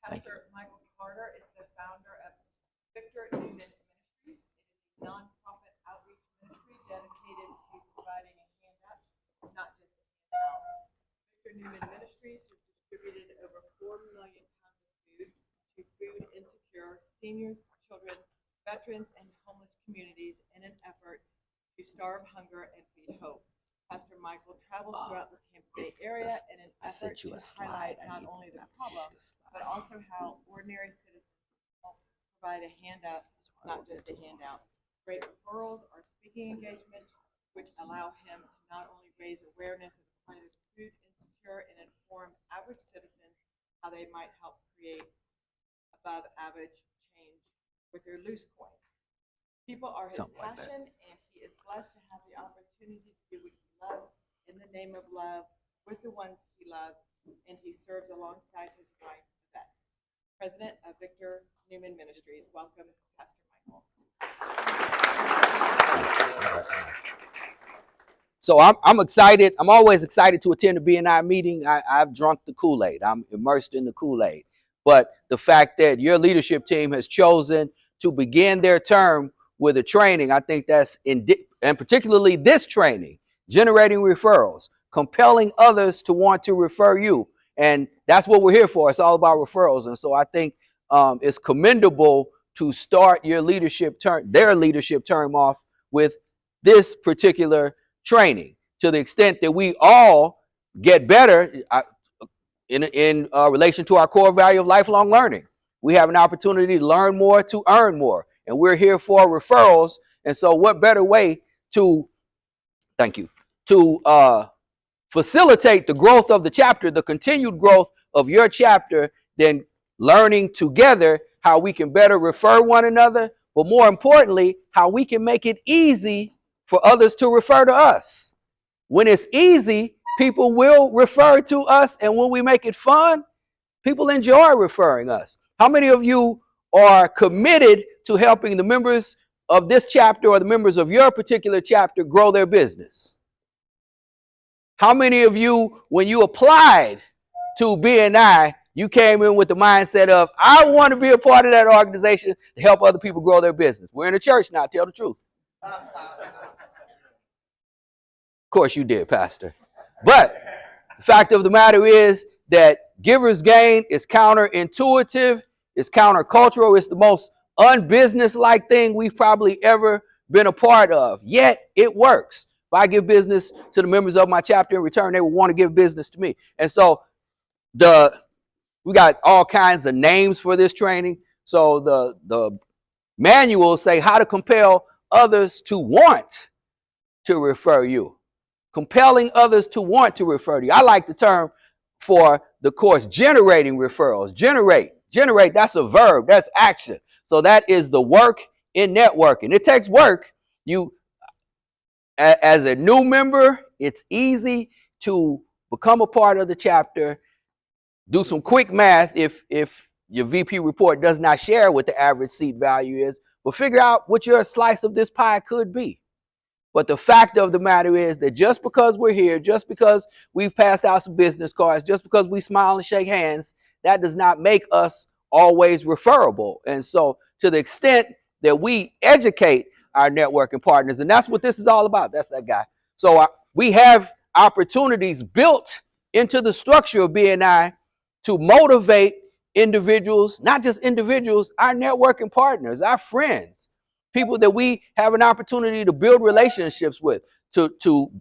Pastor Michael Carter is the founder of Victor Newman Ministries. It is a nonprofit outreach ministry dedicated to providing a handout, not just a handout. Victor Newman Ministries has distributed over 4 million pounds of food to food insecure seniors, children, veterans, and homeless communities in an effort to starve hunger and feed hope. Pastor Michael travels throughout the Tampa Bay area in an effort to highlight not only the problem, but also how ordinary citizens help provide a handout, not just a handout. Great referrals are speaking engagements, which allow him to not only raise awareness of the plight of food insecure and inform average citizens how they might help create above average change with their loose coins. People are his passion, and he is blessed to have the opportunity to do what he loves in the name of love with the ones he loves, and he serves alongside his wife, Yvette. President of Victor Newman Ministries. Welcome, Pastor Michael. So I'm excited. I'm always excited to attend a BNI meeting. I've drunk the Kool-Aid. I'm immersed in the Kool-Aid. But the fact that your leadership team has chosen to begin their term with a training, I think that's, and particularly this training, generating referrals, compelling others to want to refer you. And that's what we're here for. It's all about referrals. And so I think it's commendable to start your leadership term, their leadership term off with this particular training, to the extent that we all get better in relation to our core value of lifelong learning. We have an opportunity to learn more, to earn more, and we're here for referrals. And so what better way to, facilitate the growth of the chapter, the continued growth of your chapter, than learning together how we can better refer one another, but more importantly, how we can make it easy for others to refer to us. When it's easy, people will refer to us, and when we make it fun, people enjoy referring us. How many of you are committed to helping the members of this chapter or the members of your particular chapter grow their business? How many of you, when you applied to BNI, you came in with the mindset of, I want to be a part of that organization to help other people grow their business? We're in a church now, tell the truth. Of course you did, Pastor. But the fact of the matter is that giver's gain is counterintuitive, it's countercultural, it's the most unbusiness-like thing we've probably ever been a part of. Yet it works. If I give business to the members of my chapter, in return, they will want to give business to me. And so we got all kinds of names for this training. So the manuals say how to compel others to want to refer you. Compelling others to want to refer to you. I like the term for the course, generating referrals. Generate, that's a verb, that's action. So that is the work in networking. It takes work. As a new member, it's easy to become a part of the chapter. Do some quick math if your VP report does not share what the average seat value is, but figure out what your slice of this pie could be. But the fact of the matter is that just because we're here, just because we've passed out some business cards, just because we smile and shake hands, that does not make us always referable. And so to the extent that we educate our networking partners, and that's what this is all about. That's that guy. So we have opportunities built into the structure of BNI to motivate individuals, not just individuals, our networking partners, our friends, people that we have an opportunity to build relationships with, to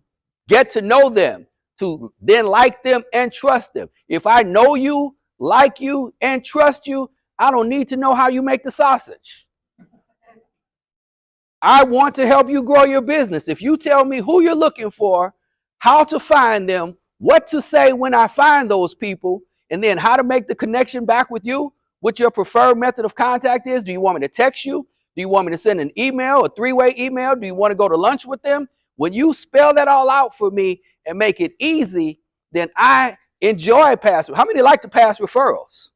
get to know them, to then like them and trust them. If I know you, like you, and trust you, I don't need to know how you make the sausage. I want to help you grow your business. If you tell me who you're looking for, how to find them, what to say when I find those people, and then how to make the connection back with you, what your preferred method of contact is. Do you want me to text you? Do you want me to send an email, a three-way email? Do you want to go to lunch with them? When you spell that all out for me and make it easy, then I enjoy pass. How many like to pass referrals?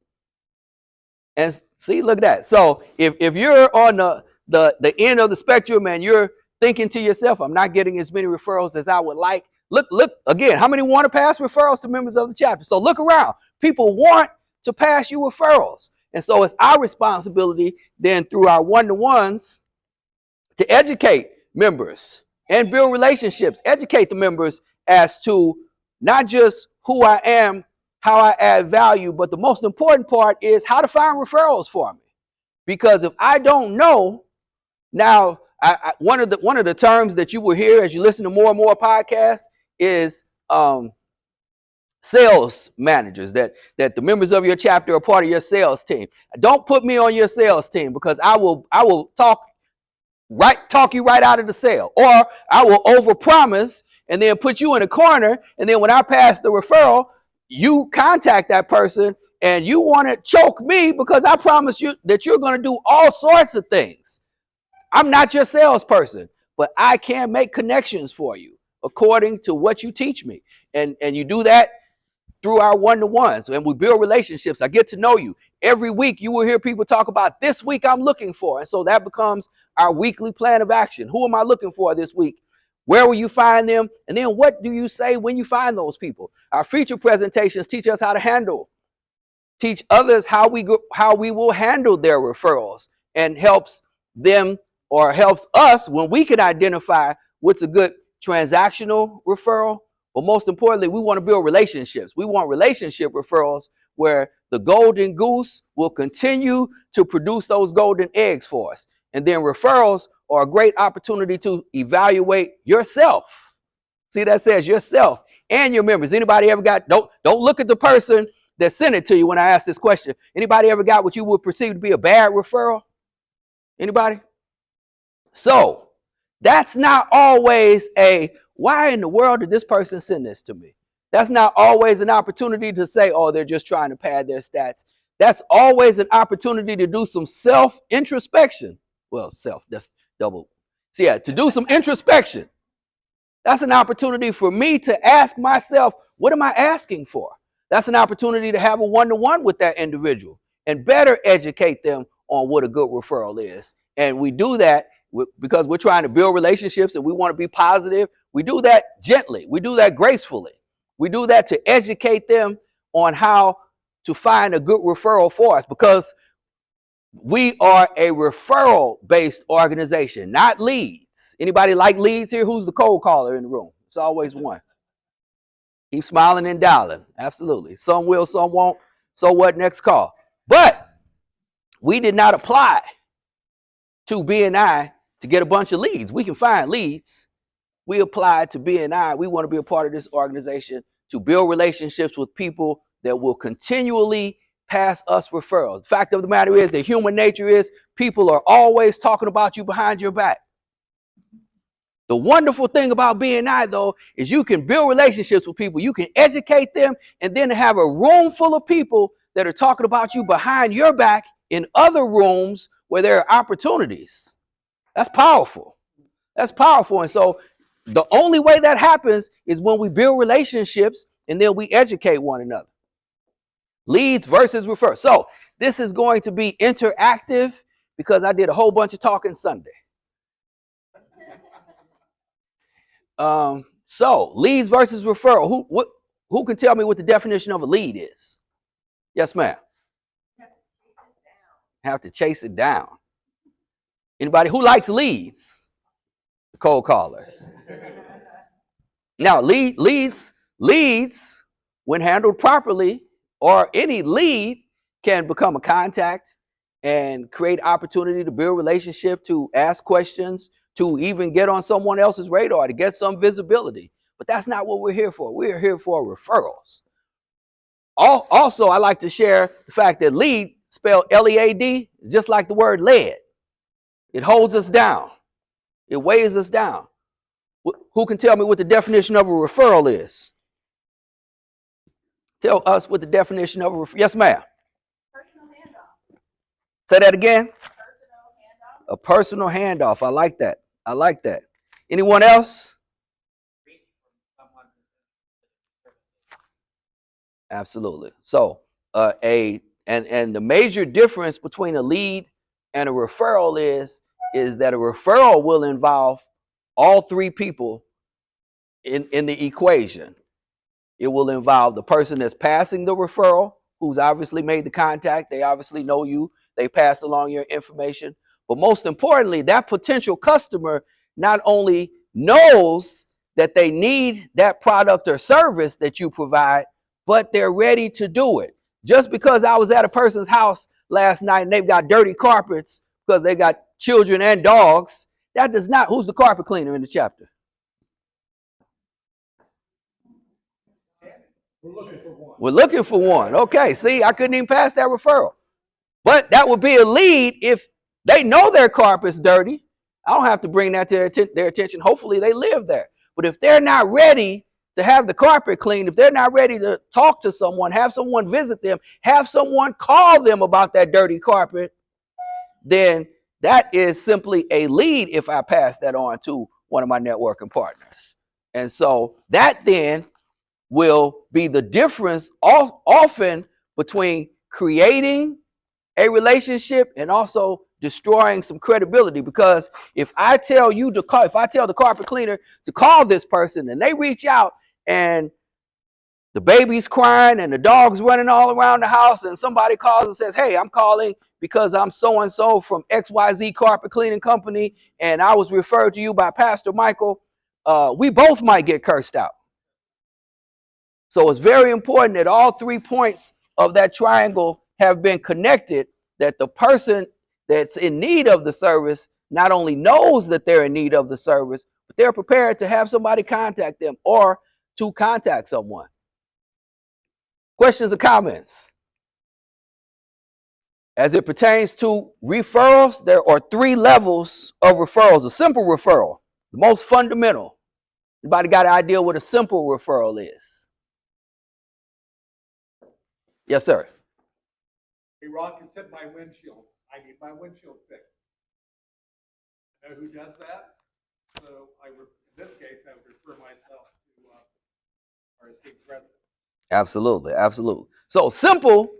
And see, look at that. So if you're on the end of the spectrum and you're thinking to yourself, I'm not getting as many referrals as I would like, look again, how many want to pass referrals to members of the chapter? So look around. People want to pass you referrals. And so it's our responsibility then through our one-to-ones to educate members and build relationships, educate the members as to not just who I am, how I add value, but the most important part is how to find referrals for me. Because if I don't know, now one of the terms that you will hear as you listen to more and more podcasts is sales managers, that the members of your chapter are part of your sales team. Don't put me on your sales team, because I will talk you right out of the sale, or I will overpromise and then put you in a corner, and then when I pass the referral, you contact that person and you want to choke me because I promised you that you're going to do all sorts of things. I'm not your salesperson, but I can make connections for you according to what you teach me. And you do that through our one-to-ones, and we build relationships. I get to know you. Every week you will hear people talk about this week I'm looking for. And so that becomes our weekly plan of action. Who am I looking for this week? Where will you find them? And then what do you say when you find those people? Our feature presentations teach us how to teach others how we will handle their referrals, and helps them, or helps us when we can identify what's a good transactional referral. But most importantly, we want to build relationships. We want relationship referrals where the golden goose will continue to produce those golden eggs for us. And then referrals are a great opportunity to evaluate yourself. See, that says yourself and your members. Anybody ever got, don't look at the person that sent it to you when I asked this question. Anybody ever got what you would perceive to be a bad referral? Anybody? So that's not always a, why in the world did this person send this to me? That's not always an opportunity to say, oh, they're just trying to pad their stats. That's always an opportunity to do some self-introspection. Well, that's double. So yeah, to do some introspection. That's an opportunity for me to ask myself, what am I asking for? That's an opportunity to have a one-to-one with that individual and better educate them on what a good referral is. And we do that because we're trying to build relationships and we want to be positive. We do that gently. We do that gracefully. We do that to educate them on how to find a good referral for us, because we are a referral-based organization, not leads. Anybody like leads here? Who's the cold caller in the room? It's always one. Keep smiling and dialing. Absolutely. Some will, some won't. So what? Next call. But we did not apply to BNI to get a bunch of leads. We can find leads. We applied to BNI. We want to be a part of this organization to build relationships with people that will continually pass us referrals. The fact of the matter is that human nature is people are always talking about you behind your back. The wonderful thing about BNI, though, is you can build relationships with people. You can educate them, and then have a room full of people that are talking about you behind your back in other rooms where there are opportunities. That's powerful. That's powerful. And so the only way that happens is when we build relationships and then we educate one another. Leads versus refer. So this is going to be interactive because I did a whole bunch of talking Sunday. So leads versus referral. Who can tell me what the definition of a lead is? Yes, ma'am. Have to chase it down. Anybody who likes leads? The cold callers. Now, leads, when handled properly, or any lead can become a contact and create opportunity to build relationship, to ask questions, to even get on someone else's radar, to get some visibility. But that's not what we're here for. We're here for referrals. Also, I like to share the fact that lead, spelled L-E-A-D, is just like the word lead. It holds us down. It weighs us down. Who can tell me what the definition of a referral is? Tell us what the definition of a referral. Yes, ma'am. Personal handoff. Say that again. Personal handoff. A personal handoff. I like that. I like that. Anyone else? Absolutely. So and the major difference between a lead and a referral is that a referral will involve all three people in the equation. It will involve the person that's passing the referral, who's obviously made the contact. They obviously know you. They passed along your information. But most importantly, that potential customer not only knows that they need that product or service that you provide, but they're ready to do it. Just because I was at a person's house last night and they've got dirty carpets because they got children and dogs, that does not, who's the carpet cleaner in the chapter? We're looking for one. Okay, see, I couldn't even pass that referral. But that would be a lead if they know their carpet's dirty. I don't have to bring that to their attention. Hopefully they live there. But if they're not ready to have the carpet cleaned, if they're not ready to talk to someone, have someone visit them, have someone call them about that dirty carpet, then that is simply a lead if I pass that on to one of my networking partners. And so that then will be the difference often between creating a relationship and also destroying some credibility. Because if I tell you to call, if I tell the carpet cleaner to call this person and they reach out and the baby's crying and the dog's running all around the house and somebody calls and says, hey, I'm calling because I'm so-and-so from XYZ Carpet Cleaning Company and I was referred to you by Pastor Michael, we both might get cursed out. So it's very important that all 3 points of that triangle have been connected, that the person that's in need of the service not only knows that they're in need of the service, but they're prepared to have somebody contact them or to contact someone. Questions or comments? As it pertains to referrals, there are 3 levels of referrals. A simple referral, the most fundamental. Anybody got an idea what a simple referral is? Yes, sir. Hey, Rock, you said my windshield. I need my windshield fixed. You know who does that? So in this case, I would refer myself to our esteemed president. Absolutely, absolutely. So simple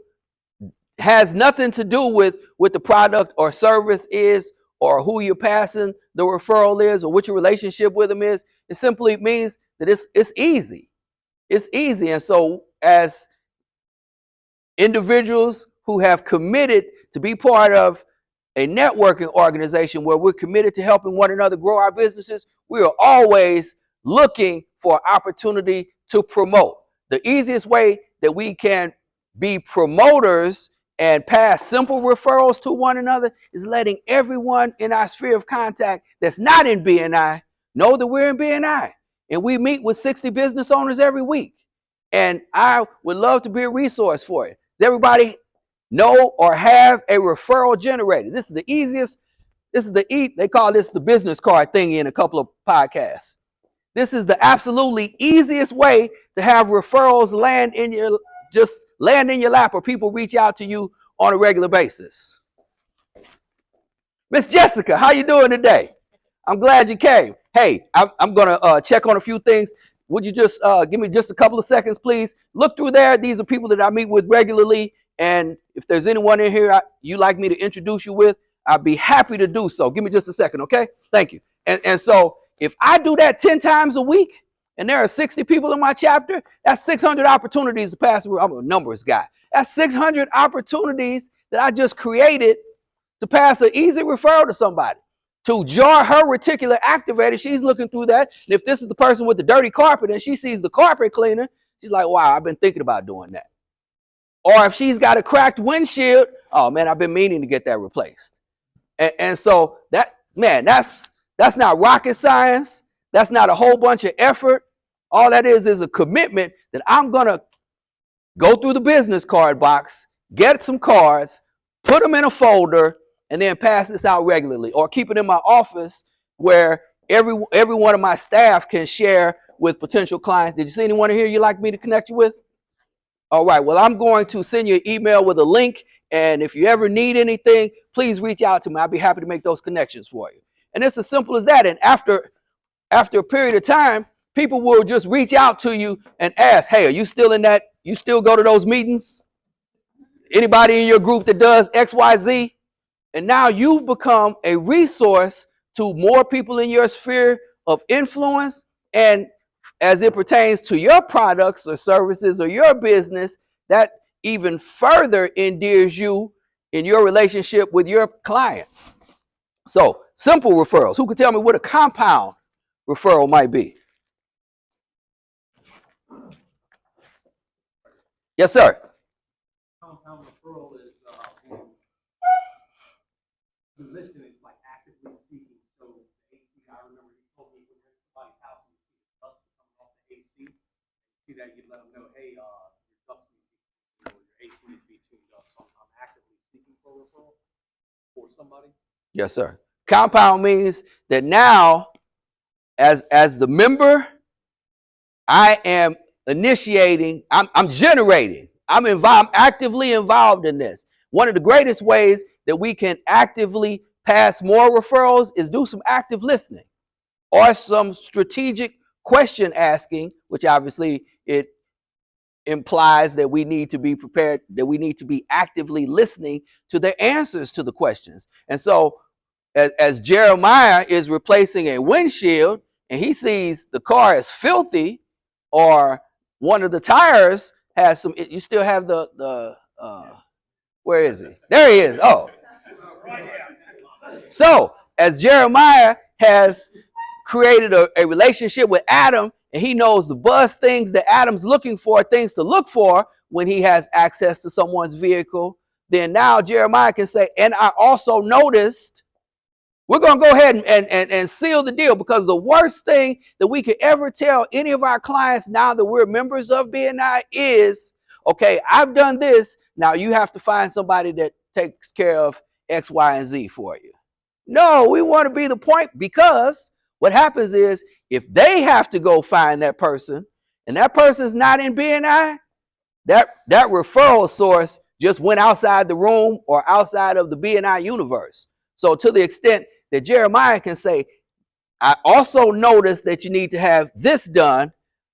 has nothing to do with what the product or service is or who you're passing the referral is or what your relationship with them is. It simply means that it's easy. It's easy. And so as individuals who have committed to be part of a networking organization where we're committed to helping one another grow our businesses, we are always looking for opportunity to promote. The easiest way that we can be promoters and pass simple referrals to one another is letting everyone in our sphere of contact that's not in BNI know that we're in BNI. And we meet with 60 business owners every week. And I would love to be a resource for you. Does everybody know or have a referral generator? This is the easiest. They call this the business card thingy in a couple of podcasts. This is the absolutely easiest way to have referrals land in your lap or people reach out to you on a regular basis. Miss Jessica, how you doing today? I'm glad you came. Hey, I'm gonna check on a few things. Would you just give me just a couple of seconds, please? Look through there. These are people that I meet with regularly. And if there's anyone in here you'd like me to introduce you with, I'd be happy to do so. Give me just a second, okay? Thank you. And so if I do that 10 times a week, and there are 60 people in my chapter, that's 600 opportunities to pass through. I'm a numbers guy. That's 600 opportunities that I just created to pass an easy referral to somebody. To jar her reticular activator, she's looking through that. And if this is the person with the dirty carpet and she sees the carpet cleaner, she's like, wow, I've been thinking about doing that. Or if she's got a cracked windshield, oh man, I've been meaning to get that replaced. And so that's not rocket science. That's not a whole bunch of effort. All that is a commitment that I'm going to go through the business card box, get some cards, put them in a folder, and then pass this out regularly, or keep it in my office where every one of my staff can share with potential clients. Did you see anyone here you'd like me to connect you with? All right, well, I'm going to send you an email with a link, and if you ever need anything, please reach out to me. I'll be happy to make those connections for you. And it's as simple as that. And after a period of time, people will just reach out to you and ask, hey, are you still in that? You still go to those meetings? Anybody in your group that does XYZ? And now you've become a resource to more people in your sphere of influence. And as it pertains to your products or services or your business, that even further endears you in your relationship with your clients. So, simple referrals. Who can tell me what a compound referral might be? Yes, sir. Compound referral is when you listen, it's like actively seeking. So the AC, I remember he told me when you're at somebody's house and you see the dust coming off the AC, see that you let them know, hey, your ducts need to be, your AC needs to be tuned up. So I'm actively seeking for a referral for somebody. Yes, sir. Compound means that now, as the member, I am initiating, I'm generating, I'm actively involved in this. One of the greatest ways that we can actively pass more referrals is do some active listening or some strategic question asking, which obviously it implies that we need to be prepared, that we need to be actively listening to their answers to the questions. And so as Jeremiah is replacing a windshield and he sees the car is filthy or one of the tires has some, you still have the where is he? There he is. Oh. So as Jeremiah has created a relationship with Adam and he knows the buzz things that Adam's looking for, things to look for when he has access to someone's vehicle, then now Jeremiah can say, and I also noticed. We're going to go ahead and seal the deal, because the worst thing that we could ever tell any of our clients now that we're members of BNI is, okay, I've done this. Now you have to find somebody that takes care of X, Y, and Z for you. No, we want to be the point, because what happens is if they have to go find that person and that person's not in BNI, that referral source just went outside the room or outside of the BNI universe. So to the extent that Jeremiah can say, I also noticed that you need to have this done.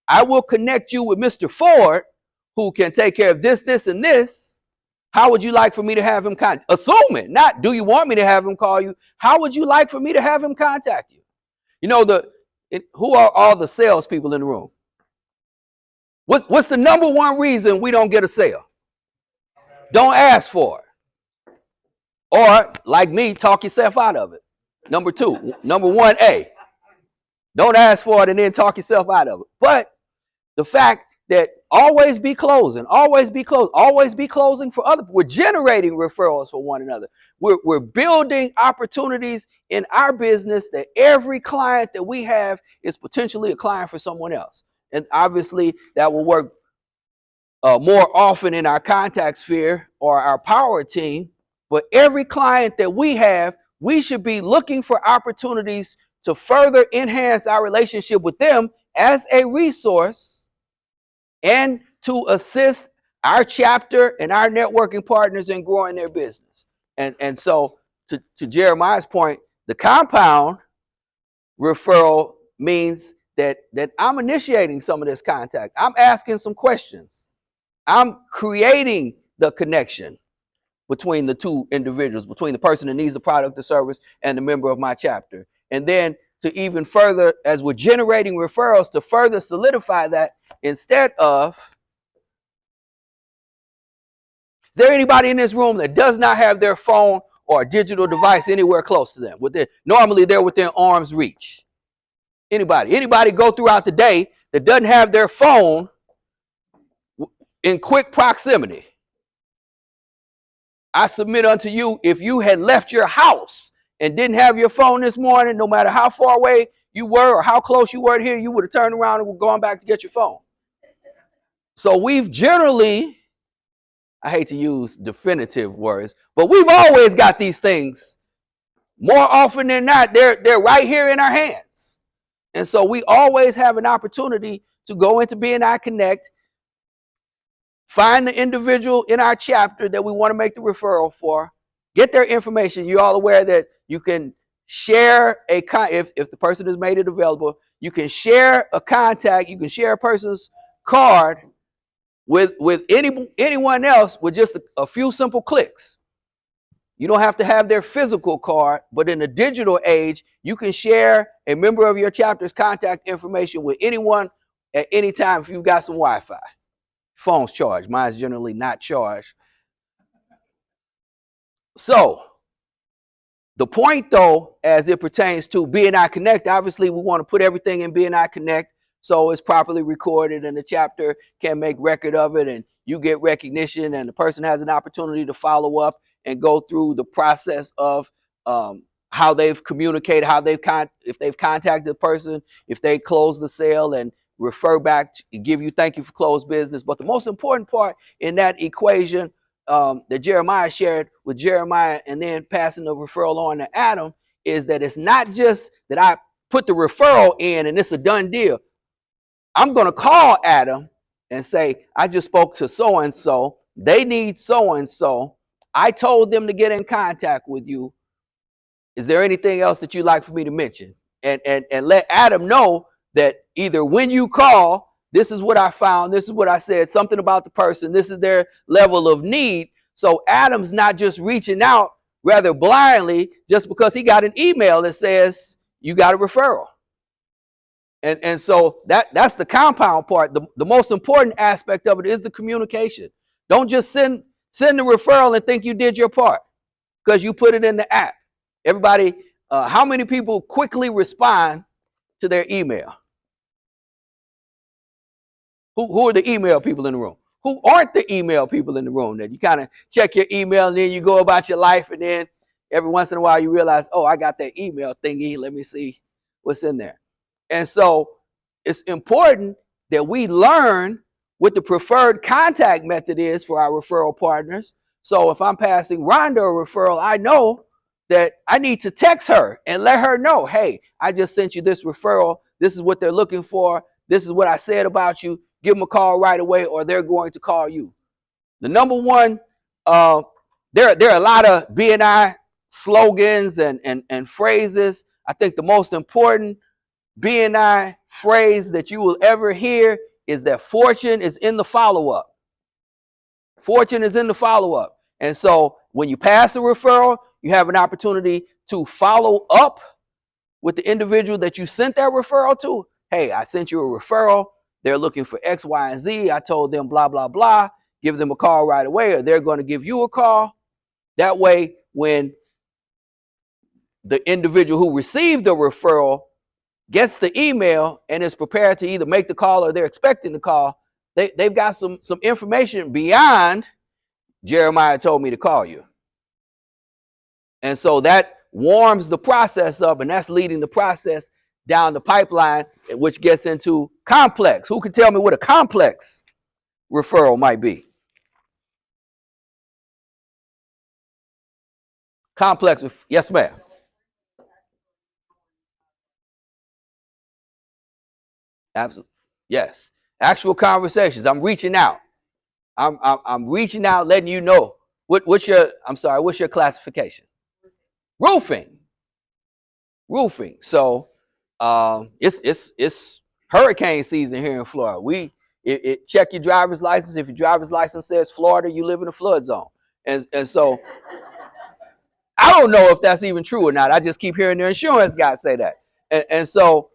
I will connect you with Mr. Ford, who can take care of this, this, and this. How would you like for me to have him contact? Assuming, not do you want me to have him call you? How would you like for me to have him contact you? You know, who are all the salespeople in the room? What's the number one reason we don't get a sale? Don't ask for it. Or, like me, talk yourself out of it. Number 1A. Don't ask for it and then talk yourself out of it. But the fact that always be closing for other people. We're generating referrals for one another. We're building opportunities in our business that every client that we have is potentially a client for someone else. And obviously that will work more often in our contact sphere or our power team. But every client that we have, we should be looking for opportunities to further enhance our relationship with them as a resource and to assist our chapter and our networking partners in growing their business. And so to Jeremiah's point, the compound referral means that I'm initiating some of this contact. I'm asking some questions. I'm creating the connection between the two individuals, between the person that needs the product or service and the member of my chapter. And then to even further, as we're generating referrals, to further solidify that, instead of, is there anybody in this room that does not have their phone or a digital device anywhere close to them? Normally they're within arm's reach. Anybody go throughout the day that doesn't have their phone in quick proximity? I submit unto you, if you had left your house and didn't have your phone this morning, no matter how far away you were or how close you were here, you would have turned around and were going back to get your phone. So we've generally, I hate to use definitive words, but we've always got these things. More often than not, they're right here in our hands. And so we always have an opportunity to go into BNI Connect, find the individual in our chapter that we want to make the referral for, get their information. You're all aware that you can share if the person has made it available, you can share a contact, you can share a person's card with anyone else with just a few simple clicks. You don't have to have their physical card, but in the digital age, you can share a member of your chapter's contact information with anyone at any time if you've got some Wi-Fi. Phone's charged. Mine's generally not charged. So the point, though, as it pertains to BNI Connect, obviously we want to put everything in BNI Connect so it's properly recorded and the chapter can make record of it and you get recognition and the person has an opportunity to follow up and go through the process of how they've communicated, if they've contacted the person, if they close the sale and refer back, give you thank you for closed business. But the most important part in that equation that Jeremiah shared with Jeremiah and then passing the referral on to Adam is that it's not just that I put the referral in and it's a done deal. I'm going to call Adam and say, I just spoke to so-and-so. They need so-and-so. I told them to get in contact with you. Is there anything else that you'd like for me to mention? And let Adam know that either when you call, this is what I found, this is what I said, something about the person, this is their level of need. So Adam's not just reaching out rather blindly just because he got an email that says you got a referral. And so that's the compound part. The most important aspect of it is the communication. Don't just send the referral and think you did your part because you put it in the app. Everybody, how many people quickly respond to their email? Who are the email people in the room? Who aren't the email people in the room? That you kind of check your email and then you go about your life and then every once in a while you realize, oh, I got that email thingy. Let me see what's in there. And so it's important that we learn what the preferred contact method is for our referral partners. So if I'm passing Rhonda a referral, I know that I need to text her and let her know, hey, I just sent you this referral. This is what they're looking for. This is what I said about you. Give them a call right away or they're going to call you. The number one, there are a lot of BNI slogans and phrases. I think the most important BNI phrase that you will ever hear is that fortune is in the follow-up. Fortune is in the follow-up. And so when you pass a referral, you have an opportunity to follow up with the individual that you sent that referral to. Hey, I sent you a referral. They're looking for X, Y, and Z. I told them blah, blah, blah. Give them a call right away or they're going to give you a call. That way, when the individual who received the referral gets the email and is prepared to either make the call or they're expecting the call, they've got some information beyond Jeremiah told me to call you. And so that warms the process up and that's leading the process down the pipeline, which gets into complex. Who can tell me what a complex referral might be? Complex, yes, ma'am. Absolutely. Yes. Actual conversations. I'm reaching out. I'm reaching out, letting you know what's your classification? Roofing. So it's hurricane season here in Florida. Check your driver's license. If your driver's license says Florida, you live in a flood zone. And so I don't know if that's even true or not. I just keep hearing the insurance guys say that. And so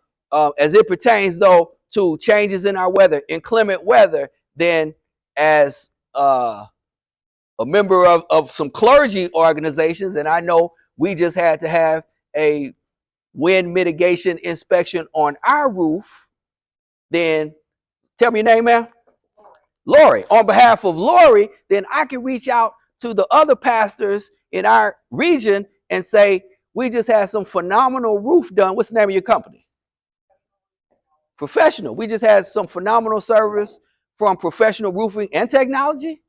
as it pertains though to changes in our weather, inclement weather, then as a member of some clergy organizations, and I know we just had to have a wind mitigation inspection on our roof, then tell me your name, ma'am. Lori. On behalf of Lori, then I can reach out to the other pastors in our region and say, we just had some phenomenal roof done. What's the name of your company? Professional. We just had some phenomenal service from Professional Roofing and Technology.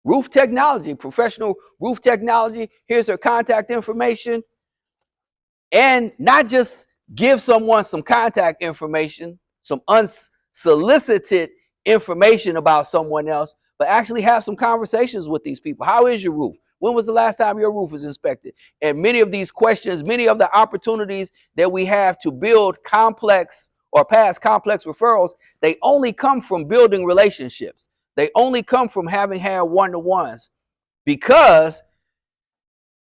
Roof Technology, Professional Roof Technology. Here's her contact information. And not just give someone some contact information, some unsolicited information about someone else, but actually have some conversations with these people. How is your roof? When was the last time your roof was inspected? And many of these questions, many of the opportunities that we have to build complex or pass complex referrals, they only come from building relationships. They only come from having had one-to-ones, because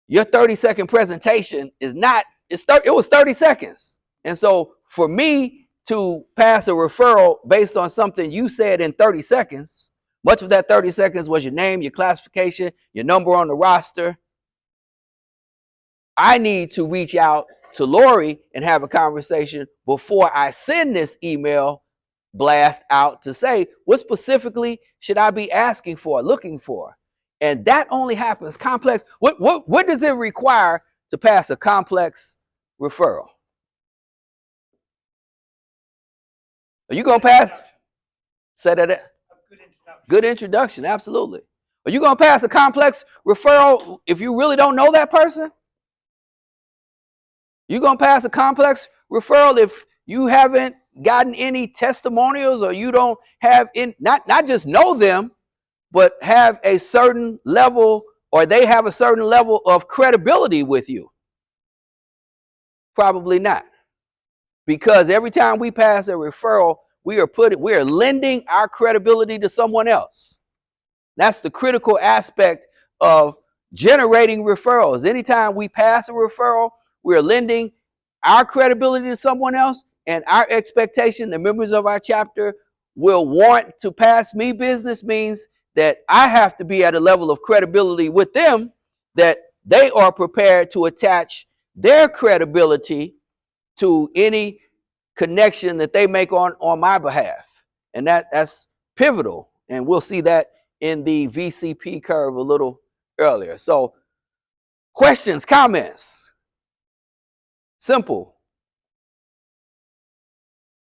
your 30-second presentation is not, it was 30 seconds. And so for me to pass a referral based on something you said in 30 seconds. Much of that 30 seconds was your name, your classification, your number on the roster. I need to reach out to Lori and have a conversation before I send this email blast out to say, what specifically should I be asking for, looking for? And that only happens complex. What does it require to pass a complex referral? Are you going to pass? Say that. Good introduction, absolutely. Are you going to pass a complex referral if you really don't know that person? You going to pass a complex referral if you haven't gotten any testimonials, or you don't have not just know them, but have a certain level, or they have a certain level of credibility with you? Probably not. Because every time we pass a referral, we are lending our credibility to someone else. That's the critical aspect of generating referrals. Anytime we pass a referral, we're lending our credibility to someone else, and our expectation, the members of our chapter will want to pass me business, means that I have to be at a level of credibility with them that they are prepared to attach their credibility to any connection that they make on my behalf. And that's pivotal. And we'll see that in the VCP curve a little earlier. So, questions, comments? Simple.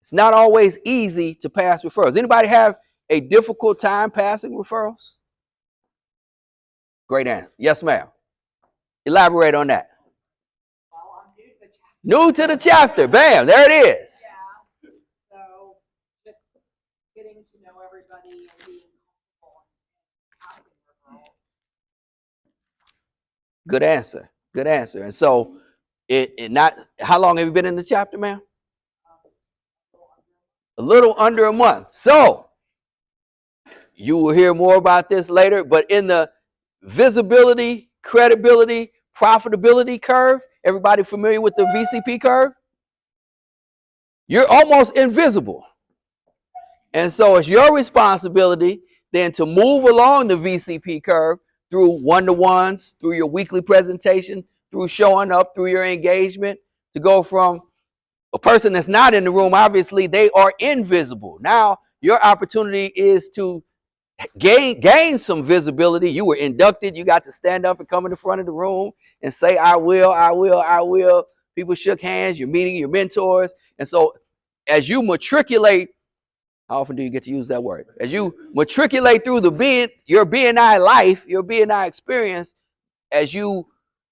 It's not always easy to pass referrals. Anybody have a difficult time passing referrals? Great answer. Yes, ma'am. Elaborate on that. Well, I'm new to the chapter. New to the chapter. Bam, there it is. Yeah. So just getting to know everybody and being comfortable and passing referrals. Good answer. Good answer. And so, how long have you been in the chapter, ma'am? A little under a month. So, you will hear more about this later, but in the visibility, credibility, profitability curve, everybody familiar with the VCP curve? You're almost invisible. And so it's your responsibility then to move along the VCP curve through one-to-ones, through your weekly presentation, through showing up, through your engagement, to go from a person that's not in the room, obviously they are invisible. Now your opportunity is to gain some visibility. You were inducted. You got to stand up and come in the front of the room and say, I will, I will, I will. People shook hands. You're meeting your mentors. And so as you matriculate, how often do you get to use that word? As you matriculate through your BNI life, your BNI experience, as you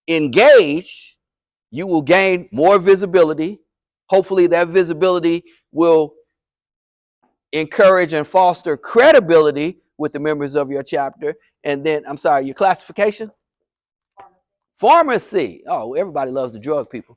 engage, you will gain more visibility. Hopefully that visibility will encourage and foster credibility with the members of your chapter. And then, I'm sorry, your classification? Pharmacy. Oh, everybody loves the drug people.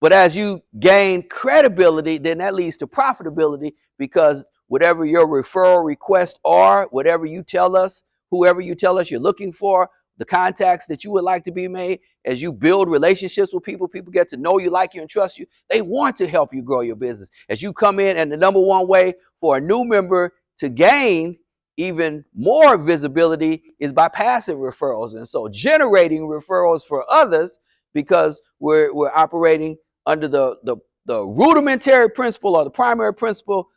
But as you gain credibility, then that leads to profitability, because whatever your referral requests are, whatever you tell us, whoever you tell us you're looking for, the contacts that you would like to be made, as you build relationships with people, people get to know you, like you, and trust you. They want to help you grow your business. As you come in, and the number one way for a new member to gain even more visibility is by passing referrals. And so generating referrals for others, because we're operating under the rudimentary principle, or the primary principle.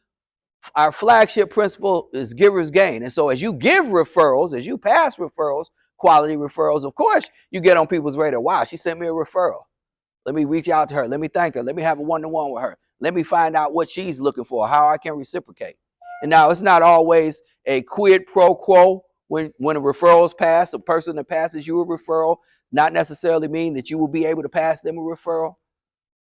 Our flagship principle is givers gain. And so as you give referrals, as you pass referrals, quality referrals, of course, you get on people's radar. Wow, she sent me a referral. Let me reach out to her. Let me thank her. Let me have a one-to-one with her. Let me find out what she's looking for, how I can reciprocate. And now it's not always a quid pro quo when a referral is passed. A person that passes you a referral not necessarily mean that you will be able to pass them a referral.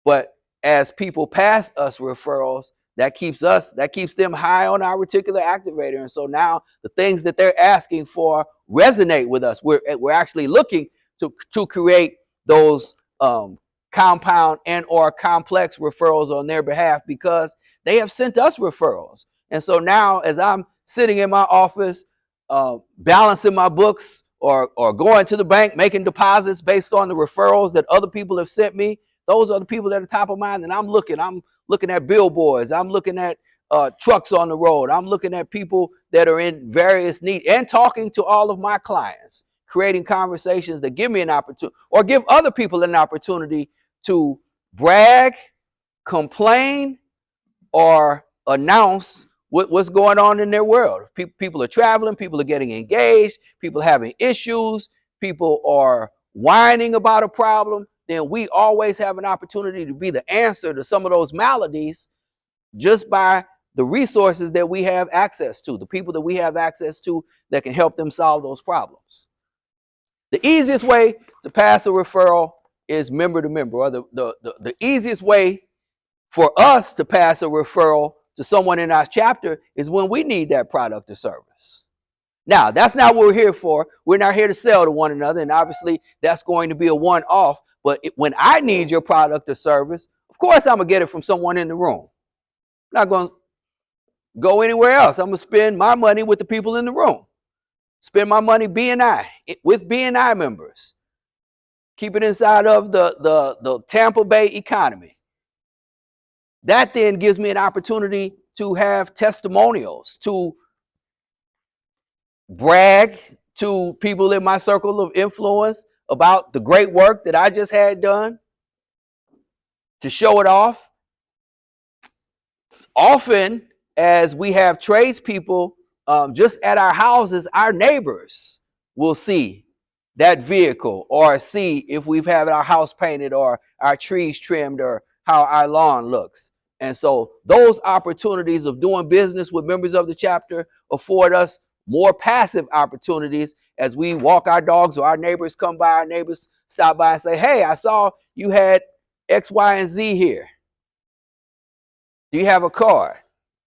But as people pass us referrals, that keeps them high on our reticular activator. And so now the things that they're asking for resonate with us. We're actually looking to create those compound and or complex referrals on their behalf, because they have sent us referrals. And so now, as I'm sitting in my office, balancing my books, or going to the bank, making deposits based on the referrals that other people have sent me, Those are the people that are top of mind. And I'm looking at billboards. I'm looking at trucks on the road. I'm looking at people that are in various needs and talking to all of my clients, creating conversations that give me an opportunity or give other people an opportunity to brag, complain, or announce what's going on in their world. People are traveling, people are getting engaged, people are having issues, people are whining about a problem. Then we always have an opportunity to be the answer to some of those maladies just by the resources that we have access to, the people that we have access to that can help them solve those problems. The easiest way to pass a referral is member to member, or the easiest way for us to pass a referral to someone in our chapter is when we need that product or service. Now, that's not what we're here for. We're not here to sell to one another, and obviously that's going to be a one-off. But when I need your product or service, of course I'm going to get it from someone in the room. I'm not going to go anywhere else. I'm going to spend my money with the people in the room. Spend my money BNI, with BNI members. Keep it inside of the Tampa Bay economy. That then gives me an opportunity to have testimonials, to brag to people in my circle of influence about the great work that I just had done, to show it off. Often, as we have tradespeople just at our houses, our neighbors will see that vehicle or see if we've had our house painted or our trees trimmed or how our lawn looks. And so those opportunities of doing business with members of the chapter afford us more passive opportunities as we walk our dogs or our neighbors come by, our neighbors stop by and say, hey, I saw you had X, Y, and Z here. Do you have a card?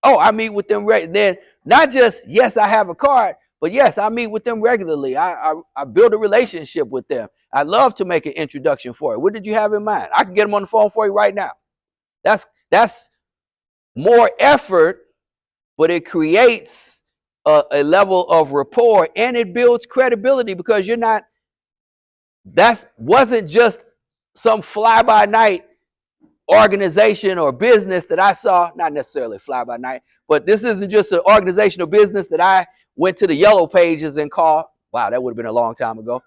Oh, I meet with them. Then not just, yes, I have a card, but yes, I meet with them regularly. I build a relationship with them. I love to make an introduction for it. What did you have in mind? I can get them on the phone for you right now. That's more effort, but it creates a level of rapport and it builds credibility because that wasn't just some fly-by-night organization or business that I saw, not necessarily fly-by-night, but this isn't just an organization or business that I went to the yellow pages and called. Wow, that would have been a long time ago.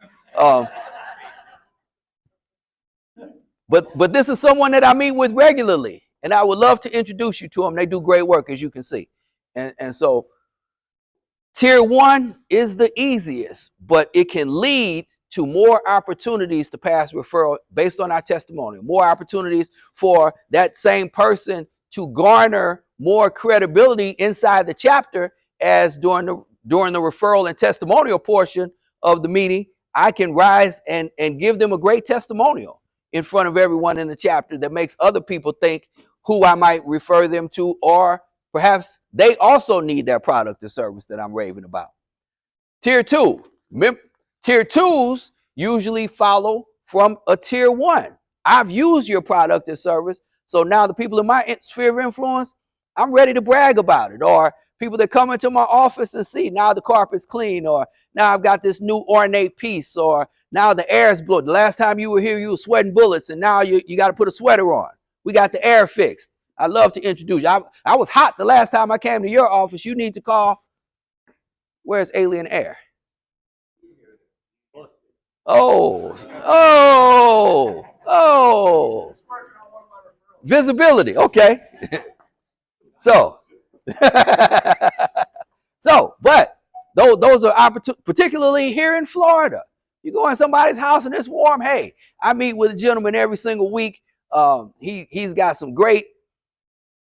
But this is someone that I meet with regularly, and I would love to introduce you to them. They do great work, as you can see. And so tier 1 is the easiest, but it can lead to more opportunities to pass referral based on our testimony, more opportunities for that same person to garner more credibility inside the chapter, as during the referral and testimonial portion of the meeting, I can rise and give them a great testimonial in front of everyone in the chapter that makes other people think who I might refer them to, or perhaps they also need that product or service that I'm raving about. Tier 2. Tier 2s usually follow from a tier 1. I've used your product or service, so now the people in my sphere of influence, I'm ready to brag about it. Or people that come into my office and see, now the carpet's clean, or now I've got this new ornate piece, or now the air's blowing. The last time you were here, you were sweating bullets, and now you got to put a sweater on. We got the air fixed. I love to introduce you. I was hot the last time I came to your office. You need to call. Where's Alien Air? Oh. Visibility. Okay. So, but those are opportunities, particularly here in Florida. You go in somebody's house and it's warm. Hey, I meet with a gentleman every single week. He's got some great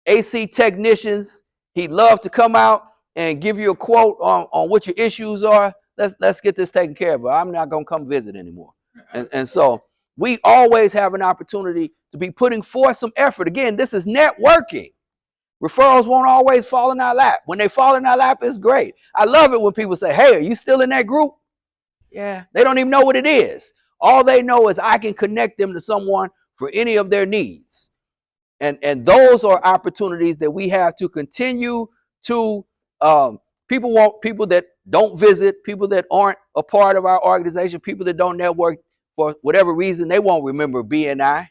AC technicians. He'd love to come out and give you a quote on what your issues are. Let's get this taken care of. I'm not going to come visit anymore. And so we always have an opportunity to be putting forth some effort. Again, this is networking. Referrals won't always fall in our lap. When they fall in our lap, it's great. I love it when people say, hey, are you still in that group? Yeah, they don't even know what it is. All they know is I can connect them to someone for any of their needs. And those are opportunities that we have to continue to, people want people that don't visit, people that aren't a part of our organization, people that don't network for whatever reason, they won't remember BNI.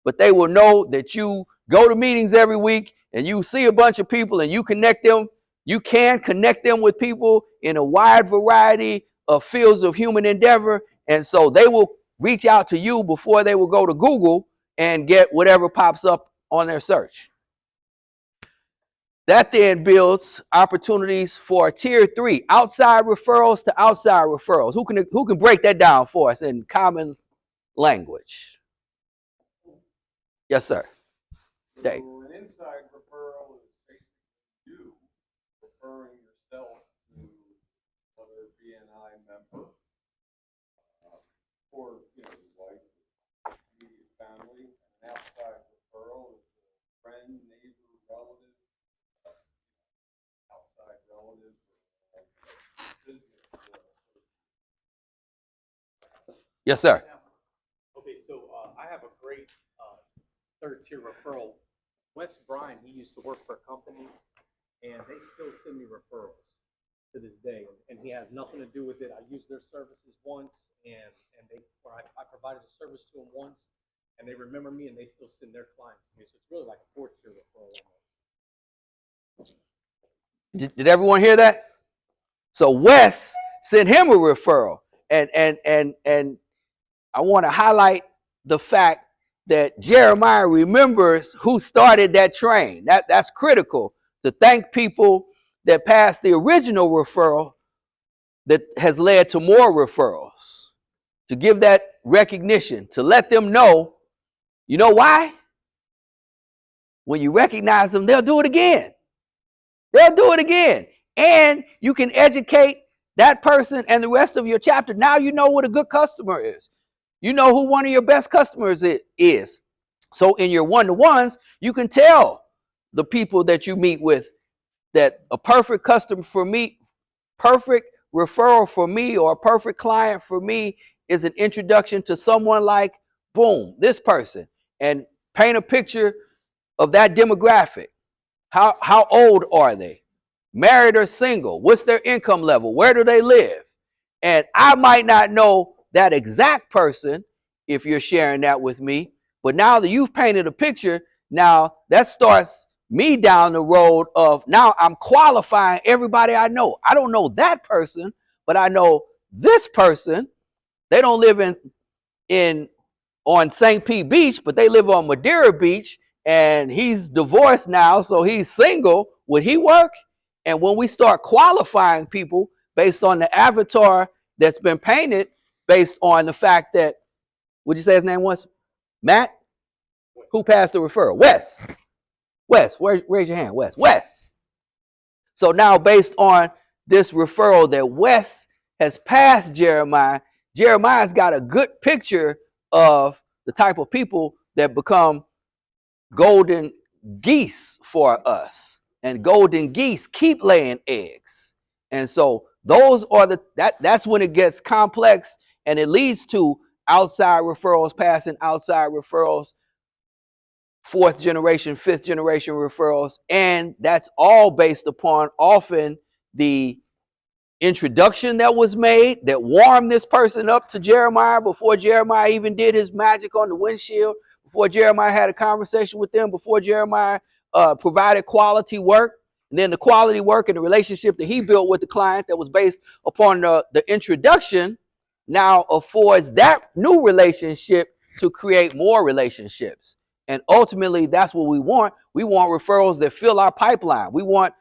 but they will know that you go to meetings every week and you see a bunch of people and you connect them. You can connect them with people in a wide variety of fields of human endeavor. And so they will reach out to you before they will go to Google and get whatever pops up on their search. That then builds opportunities for tier 3, outside referrals to outside referrals. Who can break that down for us in common language? Yes, sir. Dave. So an inside referral is basically you referring yourself to another BNI member, or your wife, immediate family. An outside referral is a friend, neighbor, relative, outside relative, business. Yes, sir. Okay, so I have a great third tier referral. Wes Bryan, he used to work for a company, and they still send me referrals to this day, and he has nothing to do with it. I used their services once, and I provided a service to them once, and they remember me, and they still send their clients to me. So it's really like a fourth tier referral. Did everyone hear that? So Wes sent him a referral, and I want to highlight the fact that Jeremiah remembers who started that train. That's critical, to thank people that passed the original referral that has led to more referrals, to give that recognition, to let them know, you know why? When you recognize them, they'll do it again. They'll do it again. And you can educate that person and the rest of your chapter. Now you know what a good customer is. You know who one of your best customers is. So in your one-to-ones, you can tell the people that you meet with that a perfect customer for me, perfect referral for me, or a perfect client for me is an introduction to someone like, boom, this person, and paint a picture of that demographic. How old are they? Married or single? What's their income level? Where do they live? And I might not know that exact person if you're sharing that with me, but now that you've painted a picture, now that starts me down the road of, now I'm qualifying everybody I know. I don't know that person, but I know this person. They don't live on St. Pete Beach, but they live on Madeira Beach, and he's divorced now, so he's single. Would he work? And when we start qualifying people based on the avatar that's been painted, based on the fact that, what'd you say his name was? Matt? Who passed the referral? Wes. Wes, raise your hand, Wes. Wes. So now, based on this referral that Wes has passed Jeremiah, Jeremiah's got a good picture of the type of people that become golden geese for us. And golden geese keep laying eggs. And so those are that's when it gets complex, and it leads to outside referrals, passing outside referrals, 4th generation, 5th generation referrals. And that's all based upon often the introduction that was made that warmed this person up to Jeremiah before Jeremiah even did his magic on the windshield, before Jeremiah had a conversation with them, before Jeremiah provided quality work. And then the quality work and the relationship that he built with the client that was based upon the introduction now affords that new relationship to create more relationships. And ultimately, that's what we want. We want referrals that fill our pipeline. We want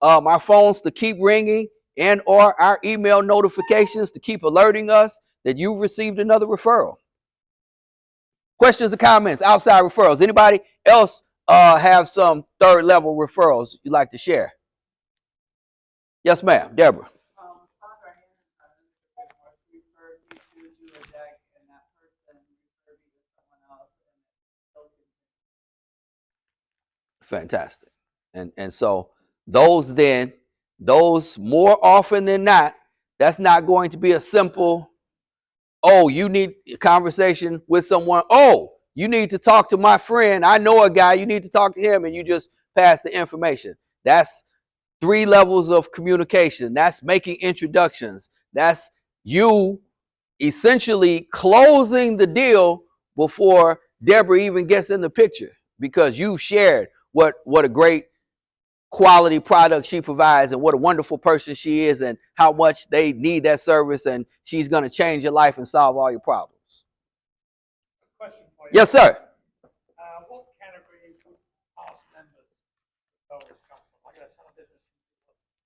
our phones to keep ringing, and or our email notifications to keep alerting us that you've received another referral. Questions or comments? Outside referrals. Anybody else have some third level referrals you'd like to share? Yes, ma'am. Deborah. Sandra Anderson referred me to do a deck, and that person referred me to someone else, and Fantastic. And so those more often than not, that's not going to be a simple, oh, you need a conversation with someone. Oh, you need to talk to my friend. I know a guy, you need to talk to him, and you just pass the information. That's 3 levels of communication. That's making introductions. That's you essentially closing the deal before Deborah even gets in the picture because you shared what a great quality product she provides and what a wonderful person she is and how much they need that service, and she's going to change your life and solve all your problems. Question for you. Yes, sir. What category would past members always come from? I got a ton of business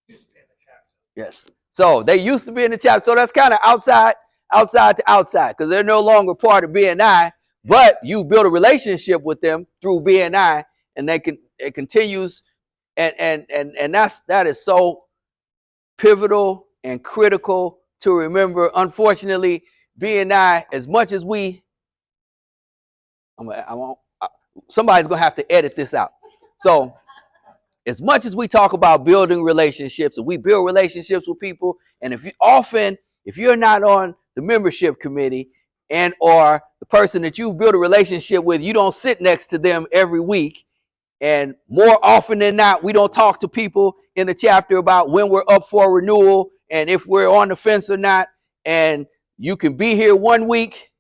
used to be in the chapter. Yes. So they used to be in the chapter. So that's kind of outside to outside because they're no longer part of BNI, but you build a relationship with them through BNI, and it continues, and that is so pivotal and critical to remember. Unfortunately, BNI, as much as somebody's gonna have to edit this out. So as much as we talk about building relationships, and we build relationships with people, and if you're not on the membership committee and or the person that you've built a relationship with, you don't sit next to them every week. And more often than not, we don't talk to people in the chapter about when we're up for renewal and if we're on the fence or not. And you can be here 1 week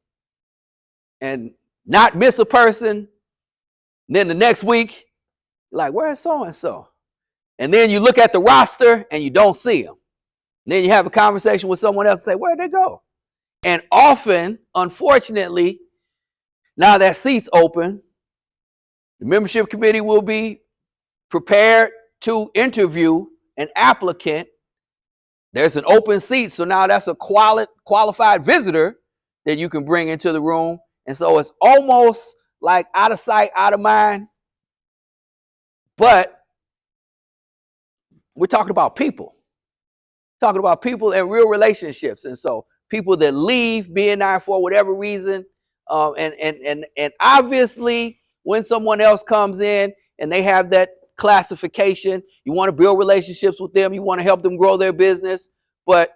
and not miss a person. And then the next week, you're like, where's so-and-so? And then you look at the roster and you don't see them. And then you have a conversation with someone else and say, where'd they go? And often, unfortunately, now that seat's open, the membership committee will be prepared to interview an applicant. There's an open seat, so now that's a qualified visitor that you can bring into the room. And so it's almost like out of sight, out of mind. But we're talking about people. Talking about people and real relationships. And so people that leave BNI for whatever reason, and obviously when someone else comes in and they have that classification, you want to build relationships with them, you want to help them grow their business, but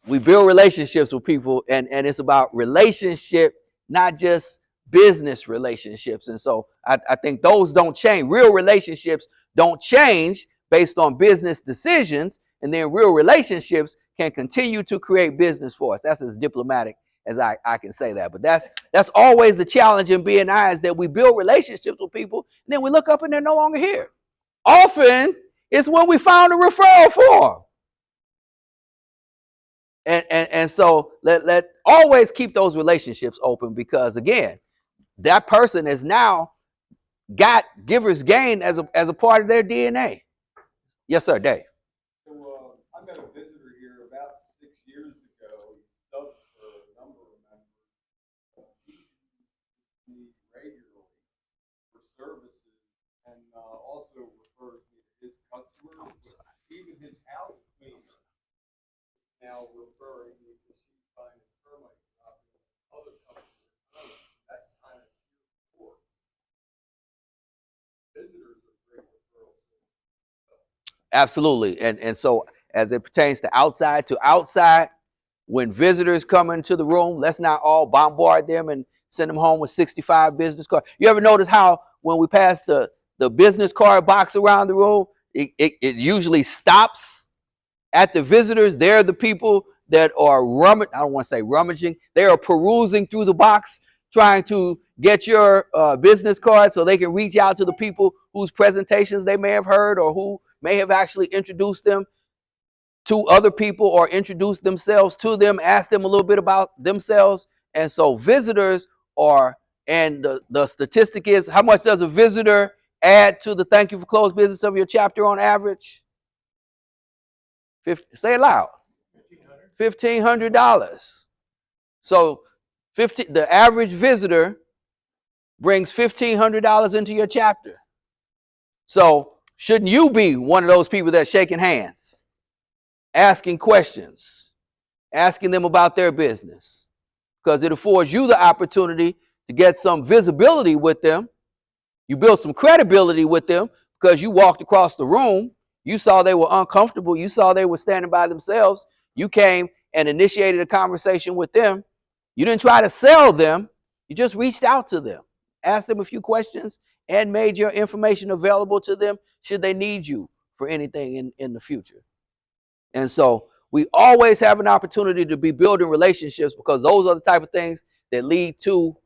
we build relationships with people, and it's about relationship, not just business relationships. And so I think those don't change. Real relationships don't change based on business decisions, and then real relationships can continue to create business for us. That's as diplomatic as I can say that. But that's always the challenge in BNI, is that we build relationships with people, and then we look up and they're no longer here. Often, it's when we found a referral form. And so let always keep those relationships open, because again, that person has now got Giver's Gain as a part of their DNA. Yes, sir, Dave. So I met a visitor here about 6 years ago. He subbed for a number of members. He uses me regularly for services, and also refers me to his customers. Even his house cleaner now referring me because she's buying a termite crop and other customers. That's kind of poor. Visitors are great referrals. Absolutely. And so as it pertains to outside, when visitors come into the room, let's not all bombard them and send them home with 65 business cards. You ever notice how when we pass the business card box around the room, it usually stops at the visitors? They're the people that are I don't want to say rummaging. They are perusing through the box, trying to get your business card so they can reach out to the people whose presentations they may have heard, or who may have actually introduced them to other people or introduced themselves to them, ask them a little bit about themselves. And so visitors and the statistic is, how much does a visitor add to the thank you for closed business of your chapter on average? Say it loud. $1,500. So the average visitor brings $1,500 into your chapter. So shouldn't you be one of those people that's shaking hands, asking questions, asking them about their business? Because it affords you the opportunity to get some visibility with them. You build some credibility with them because you walked across the room. You saw they were uncomfortable. You saw they were standing by themselves. You came and initiated a conversation with them. You didn't try to sell them. You just reached out to them, asked them a few questions, and made your information available to them should they need you for anything in the future. And so we always have an opportunity to be building relationships, because those are the type of things that lead to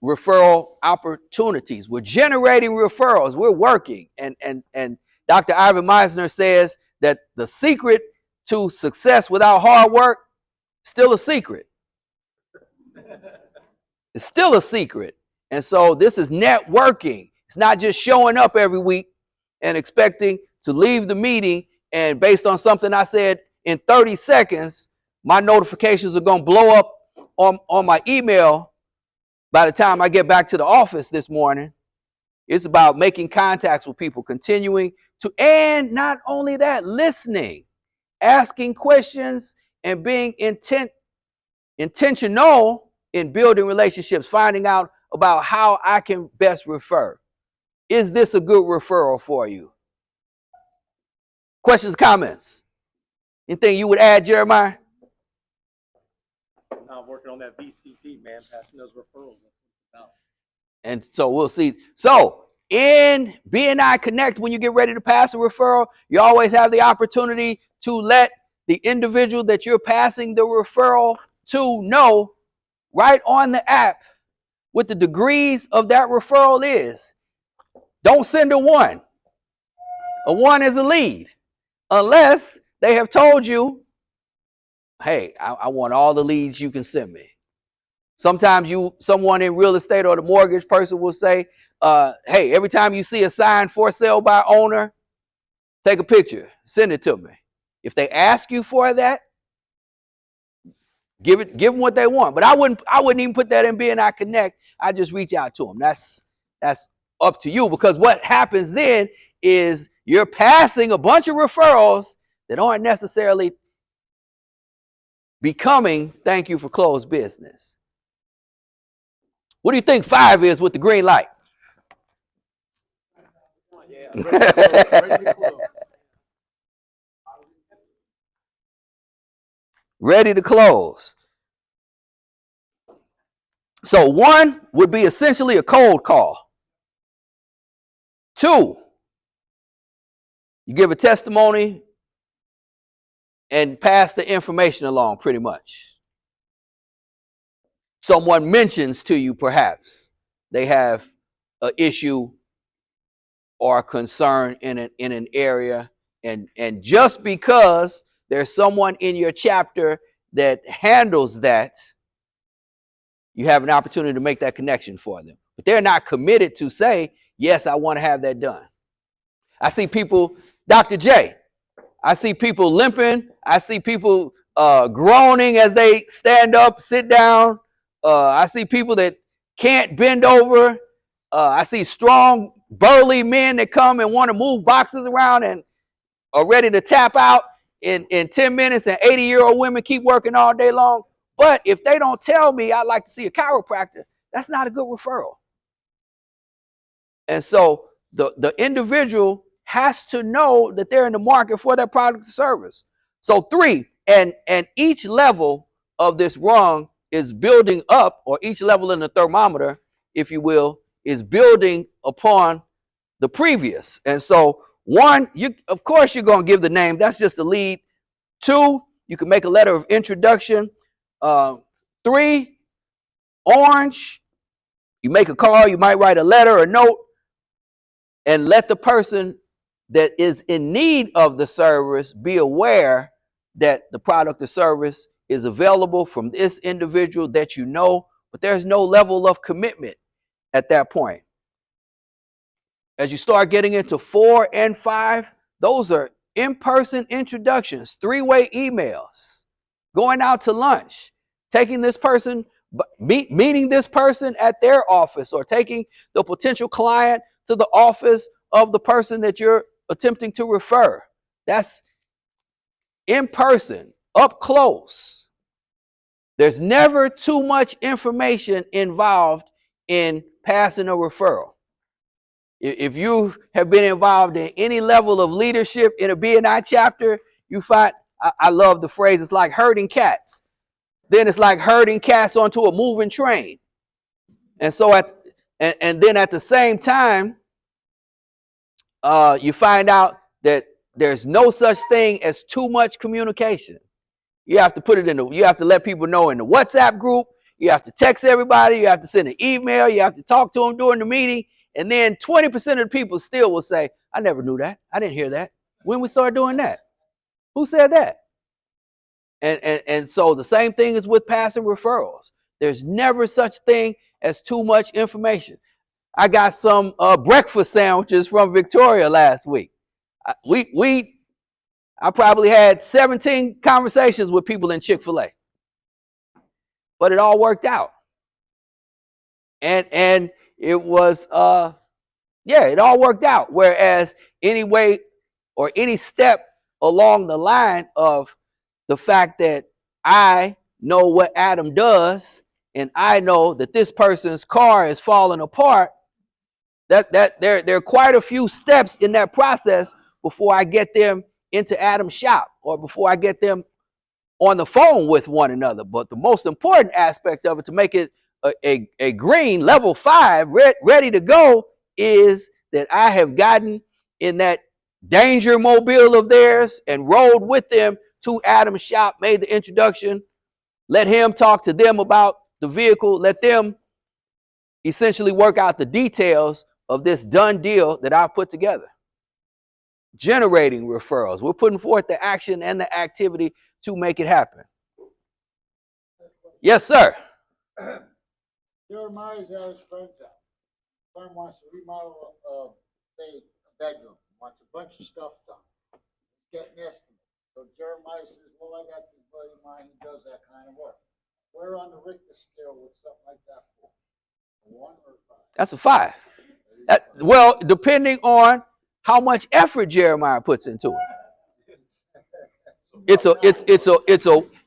referral opportunities. We're generating referrals. We're working. And Dr. Ivan Meisner says that the secret to success without hard work, still a secret. It's still a secret. And so this is networking. It's not just showing up every week and expecting to leave the meeting and based on something I said in 30 seconds, my notifications are going to blow up on my email by the time I get back to the office this morning. It's about making contacts with people, continuing to, and not only that, listening, asking questions, and being intentional in building relationships, finding out about how I can best refer. Is this a good referral for you? Questions, comments? Anything you would add, Jeremiah? Now I'm working on that VCP, man, passing those referrals. That's what it's about. And so we'll see. So in BNI Connect, when you get ready to pass a referral, you always have the opportunity to let the individual that you're passing the referral to know right on the app what the degrees of that referral is. Don't send a 1. A 1 is a lead. Unless they have told you, hey, I want all the leads you can send me. Sometimes someone in real estate or the mortgage person will say, hey, every time you see a sign for sale by owner, take a picture, send it to me. If they ask you for that, give them what they want. But I wouldn't even put that in BNI Connect. I just reach out to them. That's up to you, because what happens then is you're passing a bunch of referrals that aren't necessarily becoming thank you for closed business. What do you think 5 is with the green light? Ready to close. Ready to close. So 1 would be essentially a cold call. 2, you give a testimony and pass the information along pretty much. Someone mentions to you perhaps they have an issue or a concern in an area, and just because there's someone in your chapter that handles that, you have an opportunity to make that connection for them. But they're not committed to say, yes, I want to have that done. I see people, Dr. J, I see people limping. I see people groaning as they stand up, sit down. I see people that can't bend over. I see strong, burly men that come and want to move boxes around and are ready to tap out in 10 minutes, and 80-year-old women keep working all day long. But if they don't tell me I'd like to see a chiropractor, that's not a good referral. And so the individual has to know that they're in the market for that product or service. So 3, and each level of this rung is building up, or each level in the thermometer, if you will, is building upon the previous. And so 1, of course you're going to give the name. That's just the lead. 2, you can make a letter of introduction. 3, orange, you make a call, you might write a letter or note, and let the person that is in need of the service be aware that the product or service is available from this individual that you know, but there's no level of commitment at that point. As you start getting into 4 and 5, those are in-person introductions, 3-way emails, going out to lunch, taking this person, meeting this person at their office, or taking the potential client to the office of the person that you're attempting to refer. That's in person, up close. There's never too much information involved in passing a referral. If you have been involved in any level of leadership in a BNI chapter, you find, I love the phrase, it's like herding cats. Then it's like herding cats onto a moving train. And so then at the same time, you find out that there's no such thing as too much communication. You have to put it in the, you have to let people know in the WhatsApp group. You have to text everybody. You have to send an email. You have to talk to them during the meeting. And then 20% of the people still will say, I never knew that. I didn't hear that. When we start doing that? Who said that? And so the same thing is with passing referrals. There's never such thing as too much information. I got some breakfast sandwiches from Victoria last week. I probably had 17 conversations with people in Chick-fil-A, but it all worked out. And it was it all worked out. Whereas any way or any step along the line of the fact that I know what Adam does and I know that this person's car is falling apart, that there are quite a few steps in that process before I get them into Adam's shop or before I get them on the phone with one another. But the most important aspect of it, to make it a green level 5 ready to go, is that I have gotten in that danger mobile of theirs and rode with them to Adam's shop, made the introduction, let him talk to them about the vehicle, let them essentially work out the details of this done deal that I've put together. Generating referrals. We're putting forth the action and the activity to make it happen. Yes, sir. Jeremiah's at his friend's house. Friend wants to remodel, say, a bedroom, wants a bunch of stuff done. He's getting estimates. So Jeremiah says, well, I got this buddy of mine, he does that kind of work. We're on the Richter scale with something like that for? A 1 or a 5? That's a 5. Well, depending on how much effort Jeremiah puts into it.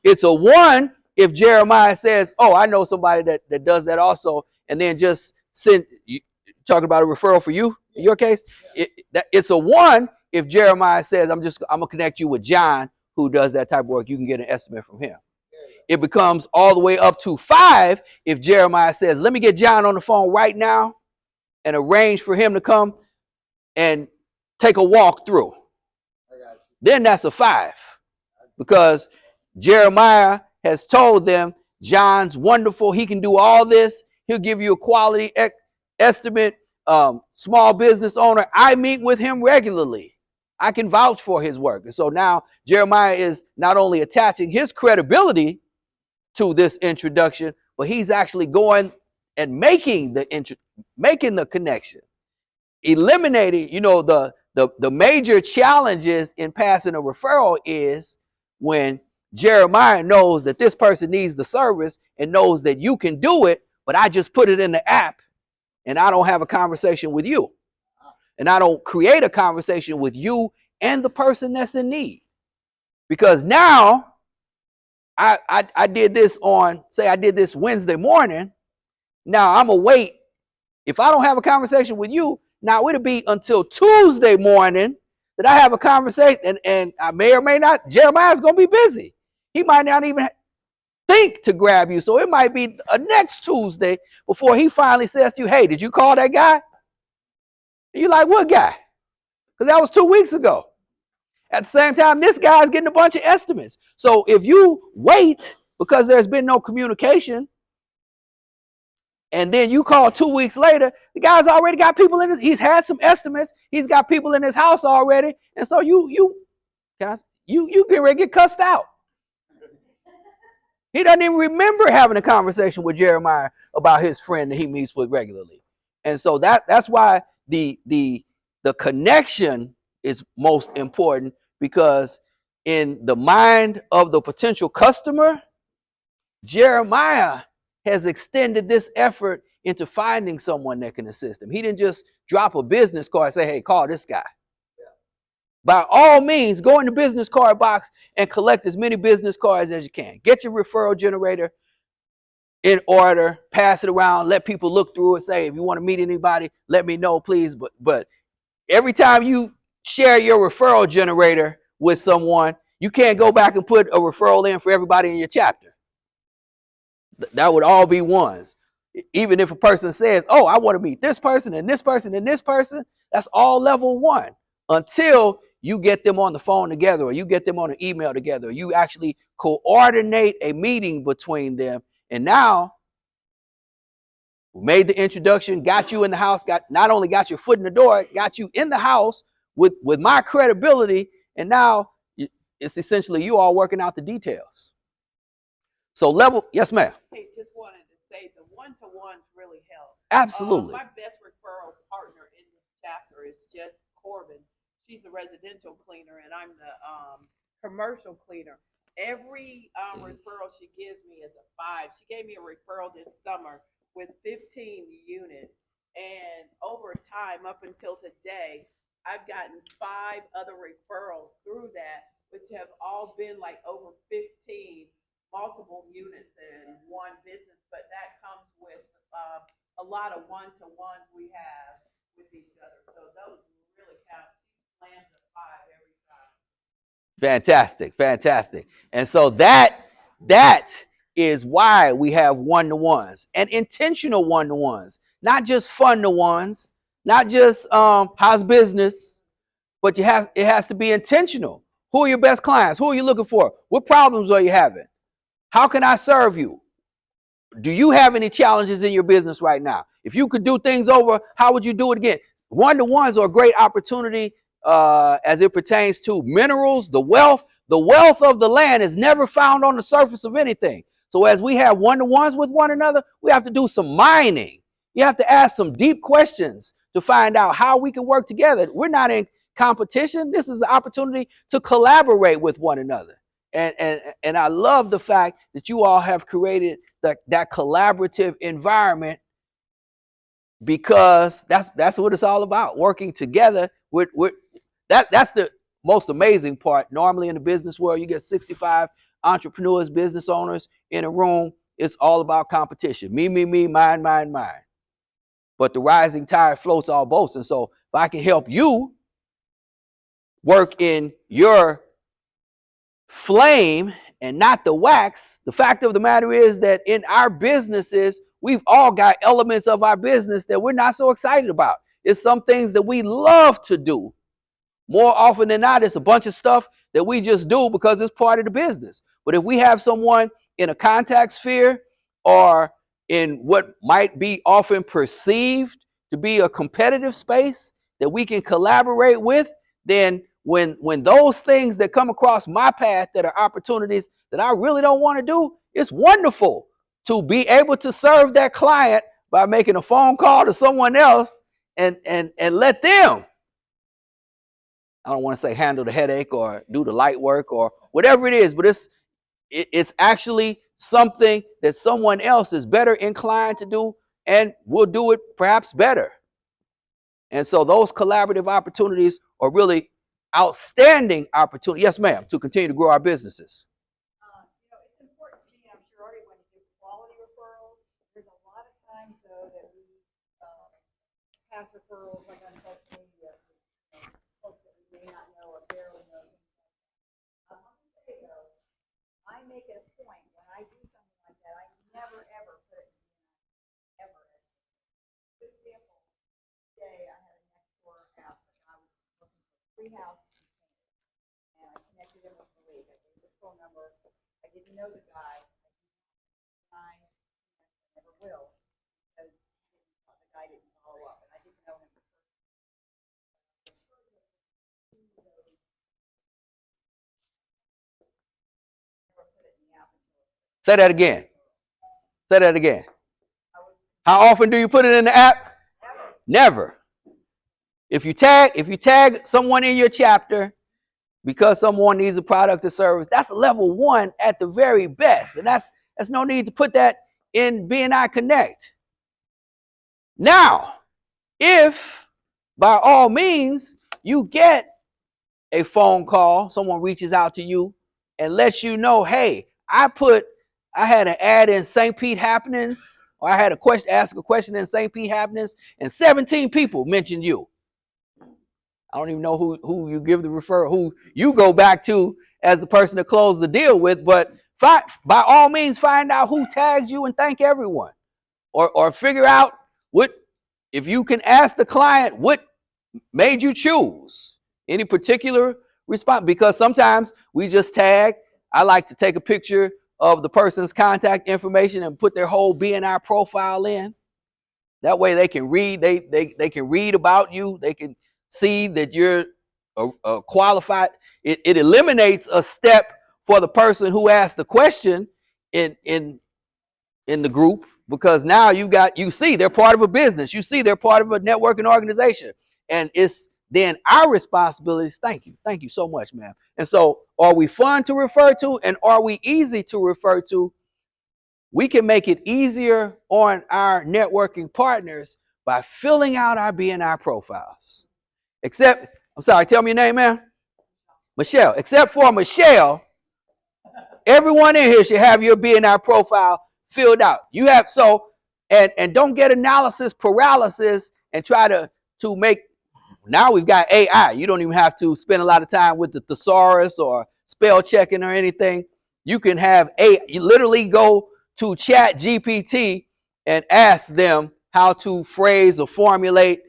It's a 1 if Jeremiah says, oh, I know somebody that does that also, and then just send, you talking about a referral for you in your case? It's a 1 if Jeremiah says, I'm gonna connect you with John who does that type of work. You can get an estimate from him. It becomes all the way up to 5 if Jeremiah says, let me get John on the phone right now and arrange for him to come and take a walk through. Then that's a 5, because Jeremiah has told them, John's wonderful. He can do all this. He'll give you a quality estimate. Small business owner. I meet with him regularly. I can vouch for his work. And so now Jeremiah is not only attaching his credibility to this introduction, but he's actually going and making the connection, eliminating, the major challenges in passing a referral is when Jeremiah knows that this person needs the service and knows that you can do it, but I just put it in the app and I don't have a conversation with you. And I don't create a conversation with you and the person that's in need. Because now I did this I did this Wednesday morning. Now I'm going to wait. If I don't have a conversation with you, now it'll be until Tuesday morning that I have a conversation, and I may or may not, Jeremiah's going to be busy. He might not even think to grab you. So it might be next Tuesday before he finally says to you, hey, did you call that guy? And you're like, what guy? Because that was 2 weeks ago. At the same time, this guy's getting a bunch of estimates. So if you wait because there's been no communication, and then you call 2 weeks later, the guy's already got people he's had some estimates. He's got people in his house already. And so you get ready to get cussed out. He doesn't even remember having a conversation with Jeremiah about his friend that he meets with regularly. And so that's why the connection is most important, because in the mind of the potential customer, Jeremiah has extended this effort into finding someone that can assist him. He didn't just drop a business card and say, hey, call this guy. Yeah. By all means, go in the business card box and collect as many business cards as you can. Get your referral generator in order, pass it around, let people look through it, say, if you want to meet anybody, let me know, please. But every time you share your referral generator with someone, you can't go back and put a referral in for everybody in your chapter. That would all be ones. Even if a person says, I want to meet this person and this person and this person, that's all level 1 until you get them on the phone together, or you get them on an email together, or you actually coordinate a meeting between them. And now we made the introduction, got you in the house, not only got your foot in the door, got you in the house with my credibility, and now it's essentially you all working out the details. So yes, ma'am. Hey, just wanted to say the one-to-ones really help. Absolutely. My best referral partner in this chapter is Jess Corbin. She's the residential cleaner, and I'm the commercial cleaner. Every referral she gives me is a 5. She gave me a referral this summer with 15 units, and over time, up until today, I've gotten 5 other referrals through that, which have all been like over 15 multiple units in one business, but that comes with a lot of one-to-ones we have with each other. So those really count. She lands a 5 every time. Fantastic, fantastic. And so that is why we have one-to-ones and intentional one-to-ones, not just fun-to-ones, not just how's business, but it has to be intentional. Who are your best clients? Who are you looking for? What problems are you having? How can I serve you? Do you have any challenges in your business right now? If you could do things over, how would you do it again? One-to-ones are a great opportunity as it pertains to minerals, the wealth. The wealth of the land is never found on the surface of anything. So as we have one-to-ones with one another, we have to do some mining. You have to ask some deep questions to find out how we can work together. We're not in competition. This is an opportunity to collaborate with one another. And I love the fact that you all have created that collaborative environment, because that's what it's all about, working together. That's the most amazing part. Normally in the business world, you get 65 entrepreneurs, business owners in a room. It's all about competition. Me, mine, mine, mine. But the rising tide floats all boats. And so if I can help you work in your flame and not the wax, the fact of the matter is that in our businesses, we've all got elements of our business that we're not so excited about. It's some things that we love to do. More often than not, it's a bunch of stuff that we just do because it's part of the business. But if we have someone in a contact sphere or in what might be often perceived to be a competitive space that we can collaborate with, then when those things that come across my path that are opportunities that I really don't want to do, it's wonderful to be able to serve that client by making a phone call to someone else and let them, I don't want to say handle the headache or do the light work or whatever it is, but it's actually something that someone else is better inclined to do and will do it perhaps better. And so those collaborative opportunities are really outstanding opportunities, yes ma'am, to continue to grow our businesses. It's important to me, I'm sure, when you do quality referrals, there's a lot of times, though, that we pass referrals like on social media, folks that we may not know or barely know. I'm going to say, though, I make it a point when I do something like that, I never, ever put it in, ever. For example, today I had a next door app, and I was looking for 3 houses, and I connected him with Malik. I gave his phone number. I didn't know the guy. I never will, because the guy didn't follow up, and I didn't know him. Say that again. Say that again. How often do you put it in the app? Never. If you tag someone in your chapter because someone needs a product or service, that's a level 1 at the very best. And that's no need to put that in BNI Connect. Now, if by all means you get a phone call, someone reaches out to you and lets you know, hey, I had an ad in St. Pete Happenings, or I had ask a question in St. Pete Happenings, and 17 people mentioned you. I don't even know who you give the referral, who you go back to as the person to close the deal with, but by all means find out who tagged you and thank everyone. Or figure out if you can ask the client what made you choose. Any particular response? Because sometimes we just tag. I like to take a picture of the person's contact information and put their whole BNI profile in. That way they can read. They can read about you. They can see that you're a qualified. It eliminates a step for the person who asked the question in the group, because now you see they're part of a business. You see they're part of a networking organization, and it's then our responsibilities. Thank you so much, ma'am. And so, are we fun to refer to, and are we easy to refer to? We can make it easier on our networking partners by filling out our BNI profiles. Except, I'm sorry, tell me your name, ma'am. Michelle. Except for Michelle, everyone in here should have your BNI profile filled out. You have and don't get analysis paralysis and try to make. Now we've got AI. You don't even have to spend a lot of time with the thesaurus or spell checking or anything. You can have you literally go to Chat GPT and ask them how to phrase or formulate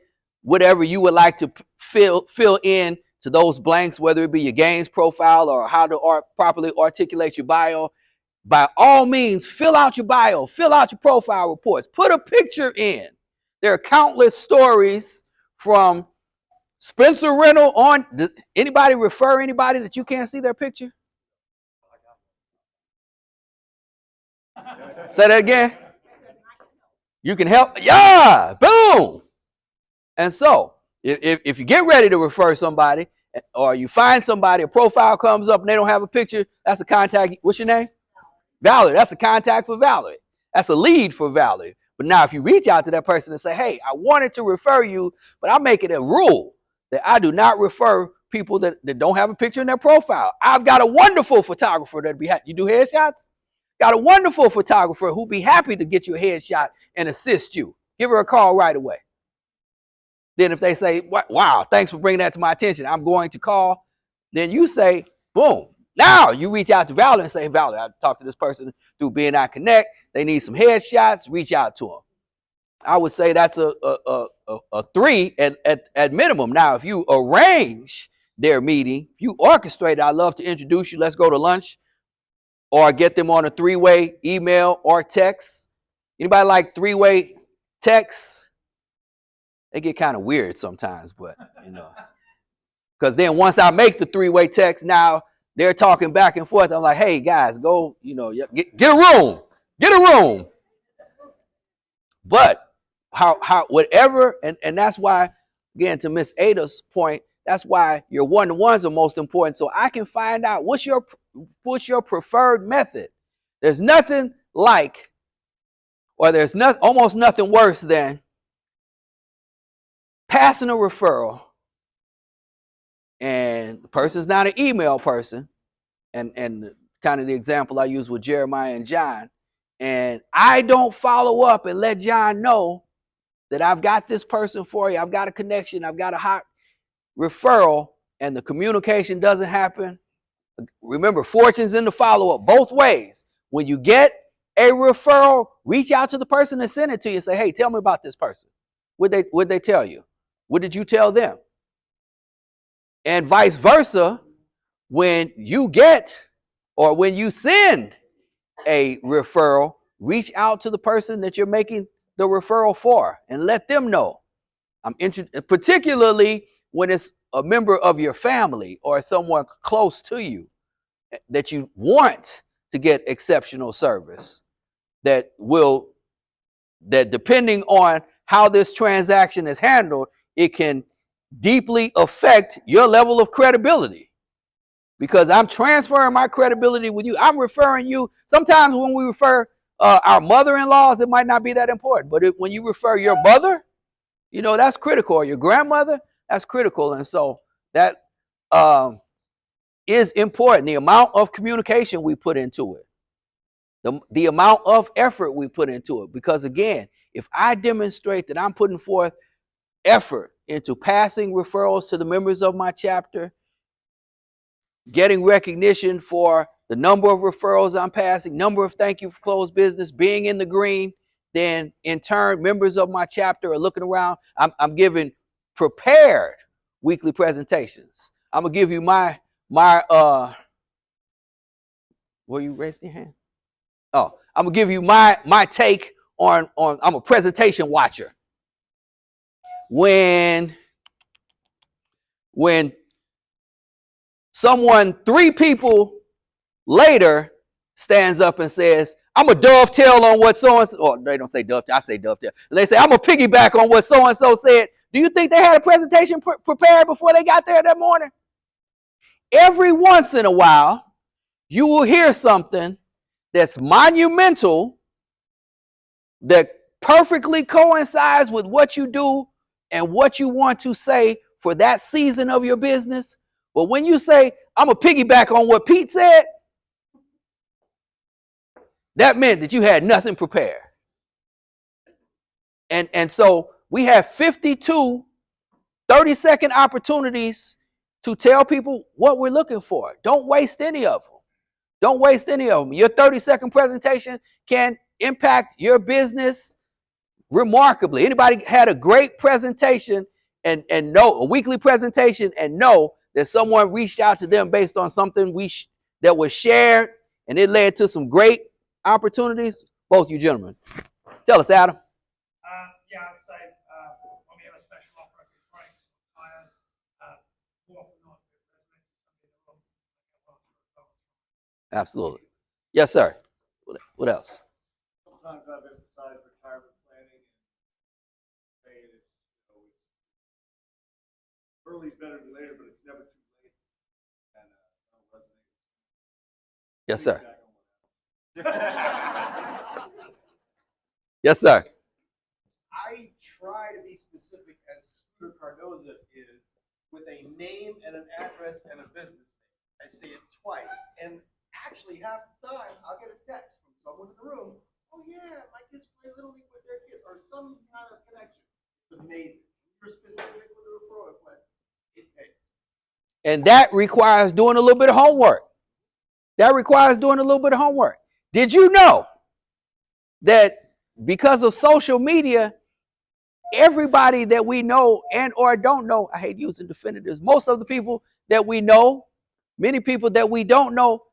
whatever you would like to fill in to those blanks, whether it be your gains profile or how to properly articulate your bio. By all means, fill out your bio, fill out your profile reports, put a picture in. There are countless stories from Spencer Rental on. Does anybody refer anybody that you can't see their picture? Say that again. You can help. Yeah, boom. And so, if you get ready to refer somebody, or you find somebody, a profile comes up and they don't have a picture, that's a contact. What's your name? Valerie. That's a contact for Valerie. That's a lead for Valerie. But now if you reach out to that person and say, hey, I wanted to refer you, but I make it a rule that I do not refer people that don't have a picture in their profile. I've got a wonderful photographer that'd be happy. You do headshots? Got a wonderful photographer who'd be happy to get you a headshot and assist you. Give her a call right away. Then if they say, wow, thanks for bringing that to my attention, I'm going to call. Then you say, boom. Now you reach out to Valerie and say, Valerie, I talked to this person through BNI Connect. They need some headshots. Reach out to them. I would say that's a 3 at minimum. Now, if you arrange their meeting, if you orchestrate it, I'd love to introduce you. Let's go to lunch, or get them on a 3-way email or text. Anybody like 3-way texts? They get kind of weird sometimes, but because then once I make the 3-way text, now they're talking back and forth. I'm like, hey guys, go, get a room. But how whatever, and that's why, again, to Miss Ada's point, that's why your one-to-ones are most important. So I can find out what's your preferred method. There's nothing like, or there's almost nothing worse than passing a referral, and the person's not an email person, and kind of the example I use with Jeremiah and John, and I don't follow up and let John know that I've got this person for you, I've got a connection, I've got a hot referral, and the communication doesn't happen. Remember, fortune's in the follow-up both ways. When you get a referral, reach out to the person that sent it to you and say, hey, tell me about this person. What'd they tell you? What did you tell them? And vice versa, when you get or when you send a referral, reach out to the person that you're making the referral for and let them know. Particularly when it's a member of your family or someone close to you that you want to get exceptional service, that depending on how this transaction is handled, it can deeply affect your level of credibility, because I'm transferring my credibility with you. I'm referring you. Sometimes when we refer our mother-in-laws, it might not be that important, but when you refer your mother, that's critical. Or your grandmother, that's critical. And so that is important. The amount of communication we put into it, the amount of effort we put into it. Because again, if I demonstrate that I'm putting forth effort into passing referrals to the members of my chapter, getting recognition for the number of referrals I'm passing, number of thank you for closed business, being in the green, then in turn, members of my chapter are looking around. I'm giving prepared weekly presentations. I'm gonna give you my were you raising your hand? Oh, I'm gonna give you my take on I'm a presentation watcher. When someone, 3 people later, stands up and says, I'm a dovetail on what so-and-so, or they don't say dovetail, I say dovetail. And they say, I'm a piggyback on what so-and-so said. Do you think they had a presentation prepared before they got there that morning? Every once in a while, you will hear something that's monumental, that perfectly coincides with what you do and what you want to say for that season of your business. But when you say, I'm a piggyback on what Pete said, that meant that you had nothing prepared. And so we have 52 30-second opportunities to tell people what we're looking for. Don't waste any of them. Don't waste any of them. Your 30-second presentation can impact your business remarkably. Anybody had a great presentation and know, a weekly presentation, and know that someone reached out to them based on something that was shared, and it led to some great opportunities? Both you gentlemen. Tell us, Adam. Yeah, I would say when we have a special offer at good price, tires, more often than not, it resonates with somebody in the room. Absolutely. Yes, sir. What else? Sometimes I've emphasized retirement planning and saying it's, early is better than later, but it's never too late. And that'll resonate. Yes, sir. Yes, sir. I try to be specific, as Scooter Cardoza is, with a name and an address and a business name. I say it twice, and actually half the time I'll get a text from someone in the room. Oh yeah, my kids play Little League with their kids, or some kind of connection. It's amazing. You're specific with a referral request. It pays. And that requires doing a little bit of homework. Did you know that because of social media, everybody that we know and or don't know, I hate using definitives, most of the people that we know, many people that we don't know,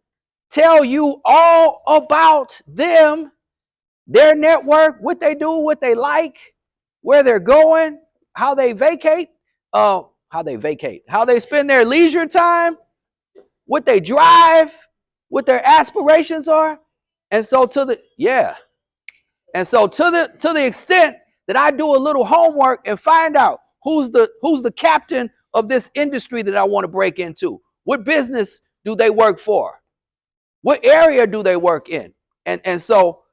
tell you all about them, their network, what they do, what they like, where they're going, how they spend their leisure time, what they drive, what their aspirations are. And so to the extent that I do a little homework and find out who's the captain of this industry that I want to break into, what business do they work for, what area do they work in, and so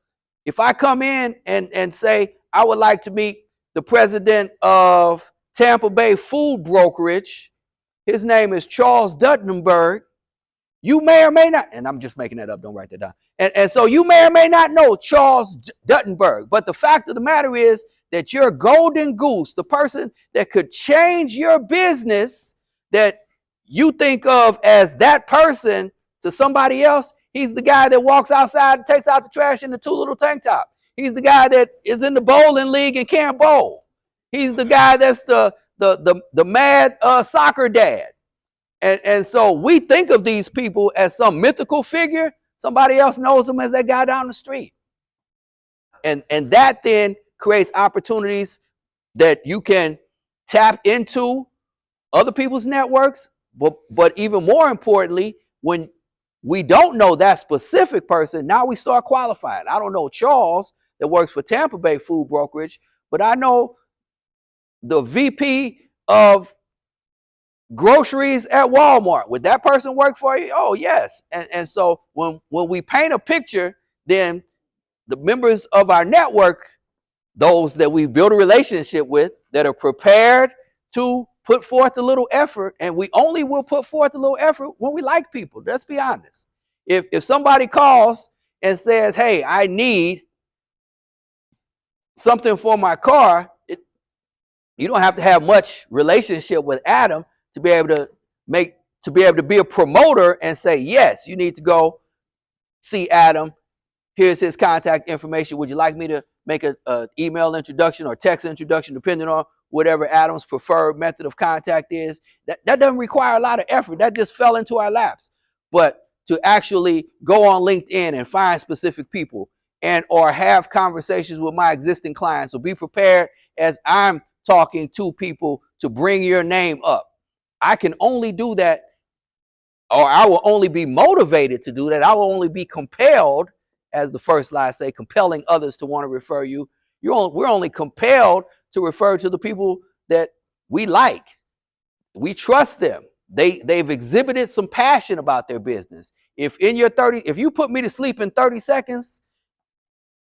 if I come in and say I would like to meet the president of Tampa Bay Food Brokerage, his name is Charles Duttenberg. You may or may not, and I'm just making that up, don't write that down. And so you may or may not know Charles Duttenberg, but the fact of the matter is that your golden goose, the person that could change your business, that you think of as that person to somebody else, he's the guy that walks outside and takes out the trash in the 2 little tank top. He's the guy that is in the bowling league and can't bowl. He's the guy that's the mad soccer dad. And so we think of these people as some mythical figure. Somebody else knows them as that guy down the street. And that then creates opportunities that you can tap into other people's networks. But even more importantly, when we don't know that specific person, now we start qualifying. I don't know Charles that works for Tampa Bay Food Brokerage, but I know the VP of groceries at Walmart. Would that person work for you? Oh, yes. And so when we paint a picture, then the members of our network, those that we build a relationship with, that are prepared to put forth a little effort, and we only will put forth a little effort when we like people. Let's be honest. If somebody calls and says, hey, I need something for my car, you don't have to have much relationship with Adam to be able to be a promoter and say, yes, you need to go see Adam. Here's his contact information. Would you like me to make an email introduction or text introduction, depending on whatever Adam's preferred method of contact is. That doesn't require a lot of effort. That just fell into our laps. But to actually go on LinkedIn and find specific people and or have conversations with my existing clients. So be prepared as I'm talking to people to bring your name up. I can only do that, or I will only be motivated to do that. I will only be compelled, as the first line say, compelling others to want to refer you. We're only compelled to refer to the people that we like. We trust them. They've exhibited some passion about their business. If you put me to sleep in 30 seconds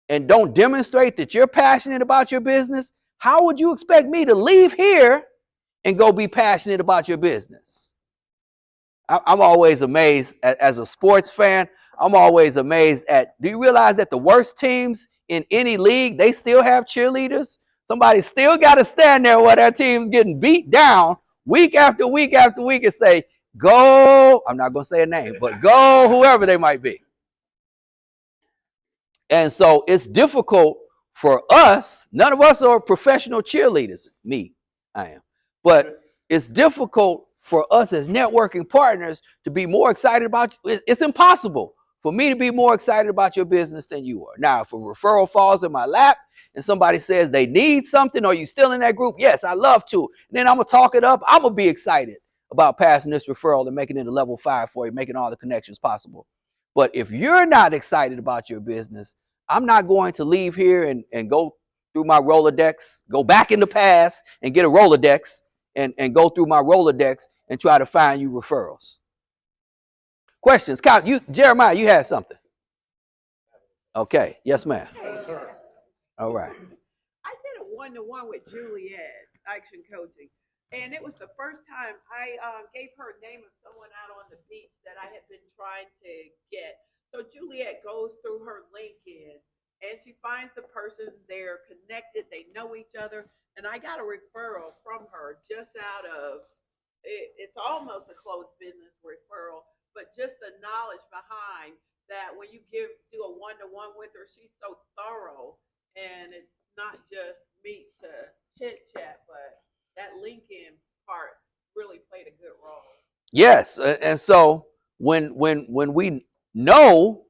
and don't demonstrate that you're passionate about your business, how would you expect me to leave here and go be passionate about your business? I'm always amazed as a sports fan. I'm always amazed do you realize that the worst teams in any league, they still have cheerleaders? Somebody still got to stand there while their team's getting beat down week after week after week and say, go, I'm not going to say a name, but go whoever they might be. And so it's difficult for us. None of us are professional cheerleaders. I am. But it's difficult for us as networking partners to be more excited about you. It's impossible for me to be more excited about your business than you are. Now, if a referral falls in my lap and somebody says they need something, or you still in that group, yes, I love to. And then I'm going to talk it up. I'm going to be excited about passing this referral and making it a level 5 for you, making all the connections possible. But if you're not excited about your business, I'm not going to leave here and go through my Rolodex, go back in the past and get a Rolodex and go through my Rolodex and try to find you referrals. Questions? Jeremiah, you had something. Okay. Yes, ma'am. All right. I did a one-to-one with Juliet, action coaching. And it was the first time I gave her a name of someone out on the beach that I had been trying to get. So Juliet goes through her LinkedIn and she finds the person, they're connected, they know each other. And I got a referral from her just out of it's almost a closed business referral, but just the knowledge behind that when you do a one-to-one with her, she's so thorough and it's not just meet to chit chat, but that LinkedIn part really played a good role. Yes, and so when we know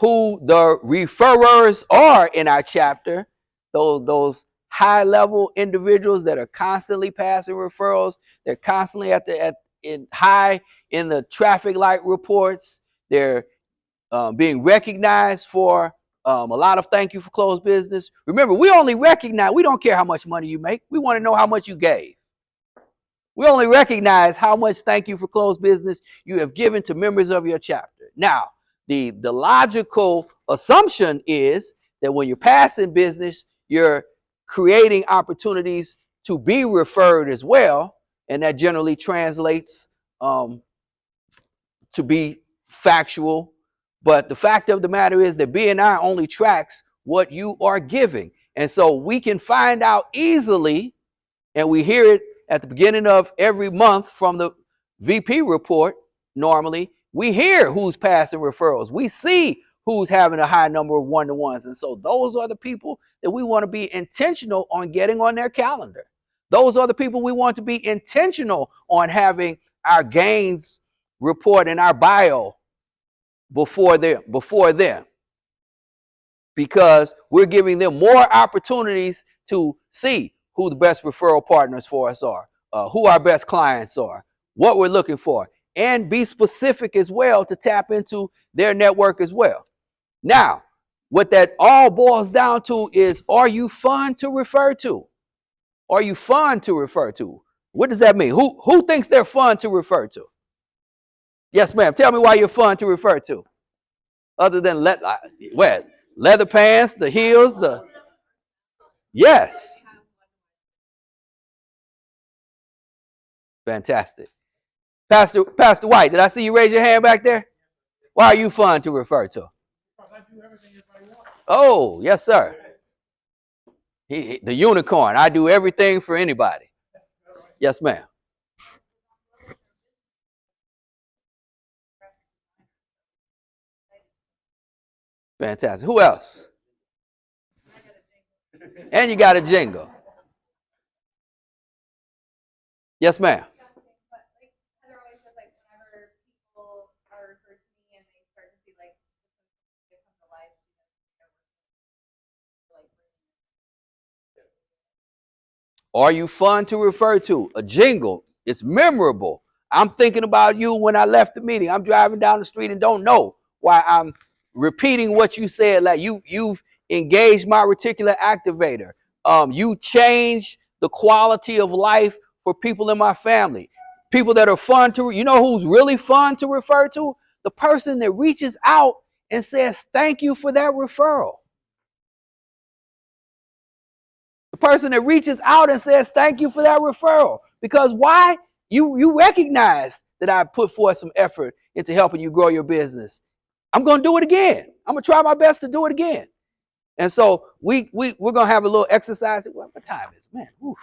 who the referrers are in our chapter, those high level individuals that are constantly passing referrals, they're constantly high in the traffic light reports, they're being recognized for a lot of thank you for closed business. Remember, we don't care how much money you make. We want to know how much you gave. We only recognize how much thank you for closed business you have given to members of your chapter. Now, the logical assumption is that when you're passing business, you're creating opportunities to be referred as well, and that generally translates to be factual. But the fact of the matter is that BNI only tracks what you are giving. And so we can find out easily, and we hear it at the beginning of every month from the VP report. Normally, we hear who's passing referrals. We see who's having a high number of one-to-ones. And so those are the people that we want to be intentional on getting on their calendar. Those are the people we want to be intentional on having our gains report in our bio before them, because we're giving them more opportunities to see who the best referral partners for us are, who our best clients are, what we're looking for, and be specific as well to tap into their network as well. Now, what that all boils down to is, are you fun to refer to? Are you fun to refer to? What does that mean? Who thinks they're fun to refer to? Yes, ma'am. Tell me why you're fun to refer to. Other than leather pants, the heels, yes. Fantastic. Pastor White, did I see you raise your hand back there? Why are you fun to refer to? Oh, yes, sir. The unicorn. I do everything for anybody. Yes, ma'am. Fantastic. Who else? And you got a jingle. Yes, ma'am. But like Heather always says, like whenever people are referred to me and they start to see like they come to life, like Are you fun to refer to? A jingle. It's memorable. I'm thinking about you when I left the meeting. I'm driving down the street and don't know why I'm repeating what you said. Like you've engaged my reticular activator. You changed the quality of life for people in my family. People that are fun to, you know who's really fun to refer to? The person that reaches out and says, thank you for that referral. The person that reaches out and says, thank you for that referral. Because why? You recognize that I put forth some effort into helping you grow your business. I'm going to do it again. I'm going to try my best to do it again. And so we're going to have a little exercise. What time is it? Man, oof.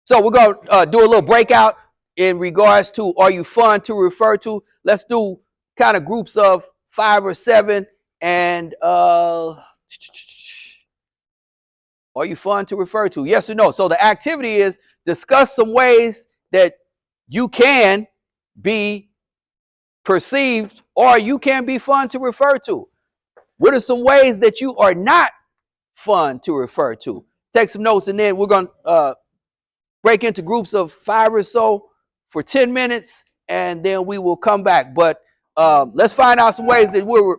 So we're going to do a little breakout in regards to, are you fun to refer to? Let's do kind of groups of 5 or 7. And are you fun to refer to? Yes or no? So the activity is discuss some ways that you can be perceived or you can be fun to refer to. What are some ways that you are not fun to refer to? Take some notes, and then we're going to break into groups of 5 or so for 10 minutes, and then we will come back. But let's find out some ways that we're